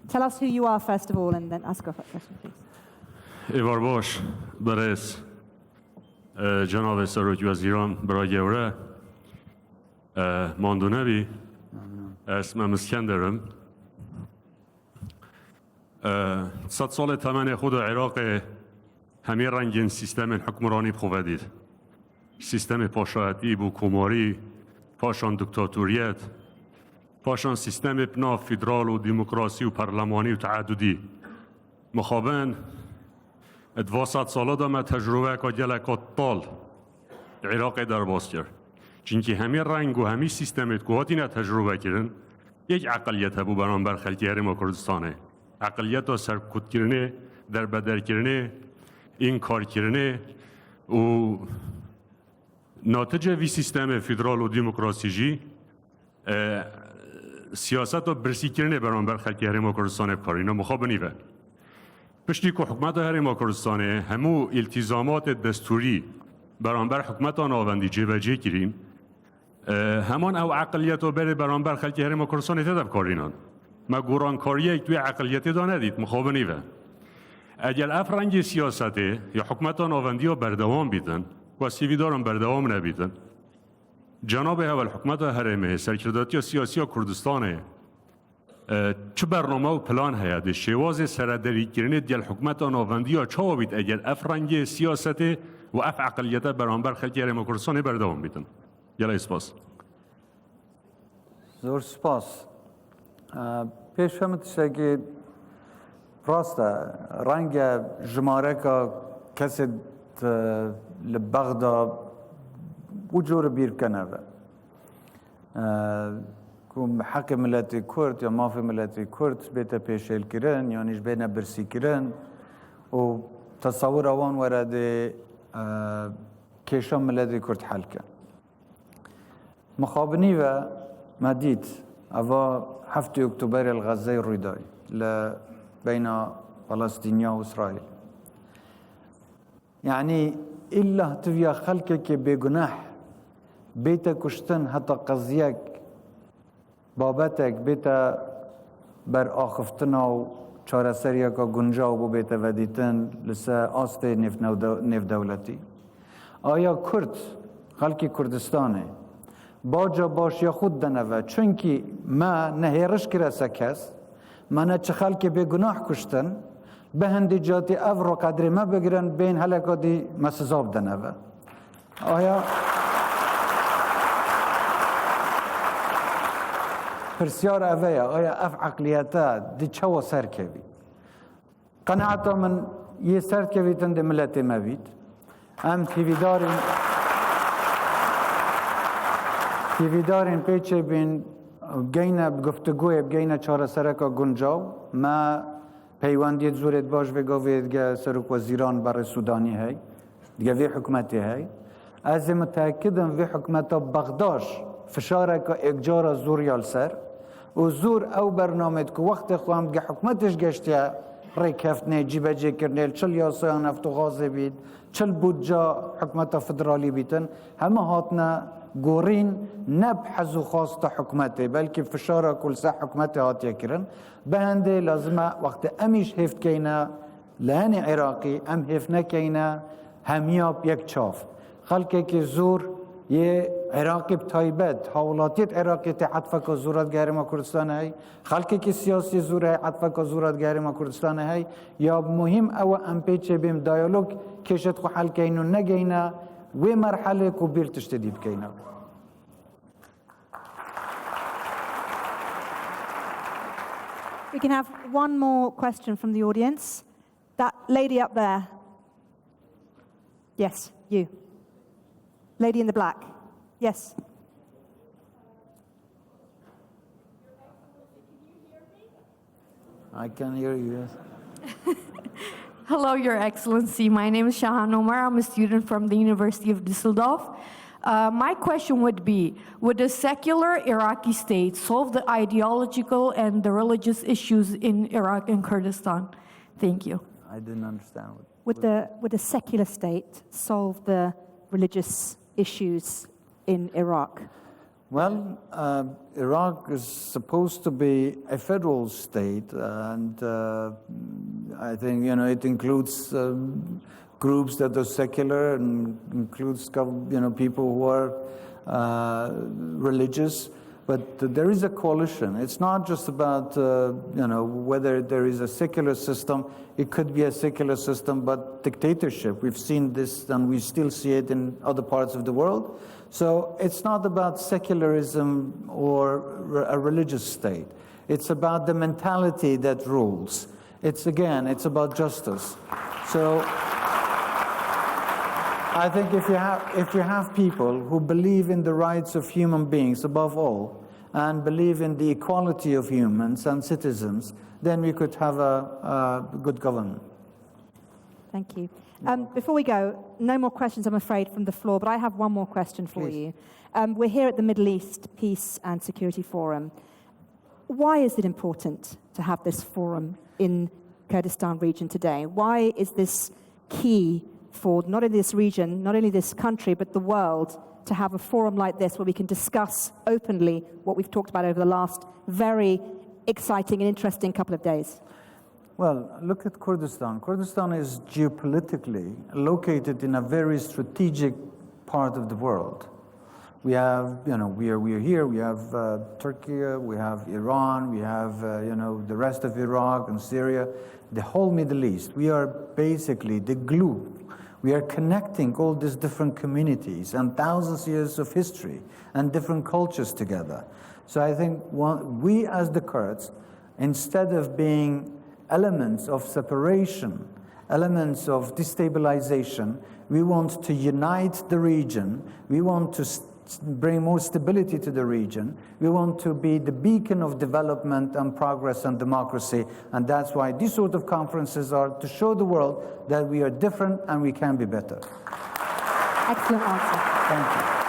Tell us who you are first of all, and then ask a question, please. Evar bosh, beres, Janabe Sarut Waziran, Bragevre, Mandunevi, اسمم اسکندرم. صد سال تمن خود عراق همه رنگین سیستم حکمرانی بخوادید. سیستم پاشایتی بو کماری، پاشان دکتاتوریت پاشان سیستم بنا فدرال و دموکراسی و پارلمانی و تعددی مخابن ادواسات سالا دام تجربه که جلکات طال عراق در باز کرد چونکه همین رنگ و همین سیستم اتکواتی نه تجربه کردن یک عقلیت هبو بران بر خلکی هرم کردستانه عقلیت و سرکوت کرنه در بدر کرنه این کار کرنه و ناتج وی سیستم فدرال و دموکراسی جی سیاست و برسی کرنه بران بر خلکی هرم کردستانه کارینا مخابنی و پشتی که حکومت هرم کردستانه همو التزامات دستوری بران بر حکومت آناوندی جبجه کرین همان او عقلیت و بره بران بر خلکی هرم کردستانه تدب کارینان ما گورانکاریه توی عقلیت دا ندید مخابنی و اگر افرنگ سیاسته یا حکومت آناوندی ها بردوام بیدن و سیویدارم بردوام نبیدن جناب اول حکومت هرمه سرکرداتی سیاسی کردستانه چه برنامه و پلان هیاده شواز سردری کرنه دیل حکومت آناوندی ها چه بید اگر افرنگ سیاسته و اف عقلیت برانبر خلکی هرم کردستانه بردوام بیدن یلا اسپاس زور سپاس پیش فهمت شده راسته رنگ جماره که کسی لبغدا وجور بیر کنه کم حق ملت کرد یا مافی ملت کرد بیت پیشل کرن یا نیش بین برسی کرن و تصور اوان ورد کشان ملت کرد حل کن مخابنی و مدید اوا 7 اکتبر الغزه روی دای بین فلسطینیا و اسرائیل يعني إلا تبيا خلقك بجناح بيتا كشتن حتى قضيك بابتك بيتا بر آخفتنا و چاره سریا که گنجا و بيتا ودیتن لسه آست نف دولتی آیا کرد خلق کردستانه باجا باش یا خود دنوه چونکی ما نهیرش کرسه کس من چه خلق بگناه کشتن به هندی جاتی او رو قدری ما بگیرن بین حلقا دی مسزاب دنوه آیا پرسیار اوه آیا اف عقلیتا دی چو سر کوی قناعتا من یه سر کوی تند ملت ما بید هم تیویدارین پیچه بین گینه گفتگوی بگینه چاره سرکا گنجاو ما پیوندیت زورت باش بگوید که سرک وزیران برای سودانی هی دیگه وی حکومتی هی از متأکدم وی حکومتا بغداش فشاره که اگجار زور یال سر و زور او برنامه که وقت خواهم که حکومتش گشتیا ریکفت نه جیبه جی کرنیل چل یاسایان افتو غازه بید چل بودجا حکومتا فدرالی بیتن همه هاتنا گورین نب حزو خواست حکومته بلکه فشار کل سه حکومته هاتیه کرن به هنده لازمه وقت امیش هفت کینا لحن عراقی ام هفت نکینا همیاب یک چاف خلقه که زور یه عراقی بتایبت حولاتیت عراقی عطفه که زورت گرم کردستان هی خلقه که سیاسی زور عطفه که زورت گرم کردستان هی یا مهم او ام پیچه بیم دیالوگ کشت خو حل کینو نگینا و مرحله کو بیر تشتدی بکینا We can have one more question from the audience. That lady up there. Yes, you. Lady in the black. Yes. I can hear you, yes. Hello, Your Excellency. My name is Shahan Omar. I'm a student from the University of Düsseldorf. My question would be, would a secular Iraqi state solve the ideological and the religious issues in Iraq and Kurdistan? Thank you. I didn't understand. Would a secular state solve the religious issues in Iraq? Well, Iraq is supposed to be a federal state, and I think, it includes groups that are secular and includes, people who are religious. But there is a coalition. It's not just about whether there is a secular system. It could be a secular system, but dictatorship. We've seen this, and we still see it in other parts of the world. So it's not about secularism or a religious state. It's about the mentality that rules. It's about justice. So I think if you have people who believe in the rights of human beings above all, and believe in the equality of humans and citizens, then we could have a good government. Thank you. Before we go, no more questions, I'm afraid, from the floor, but I have one more question for Please. you. We're here at the Middle East Peace and Security Forum. Why is it important to have this forum in Kurdistan region today? Why is this key for not only this region, not only this country, but the world, to have a forum like this where we can discuss openly what we've talked about over the last very exciting and interesting couple of days? Well, look at Kurdistan. Kurdistan is geopolitically located in a very strategic part of the world. We have, we are here, we have Turkey, we have Iran, we have, the rest of Iraq and Syria, the whole Middle East. We are basically the glue. We are connecting all these different communities and thousands of years of history and different cultures together. So I think we as the Kurds, instead of being elements of separation, elements of destabilization, we want to unite the region. We want to bring more stability to the region. We want to be the beacon of development and progress and democracy. And that's why these sort of conferences are to show the world that we are different and we can be better. Excellent answer. Thank you.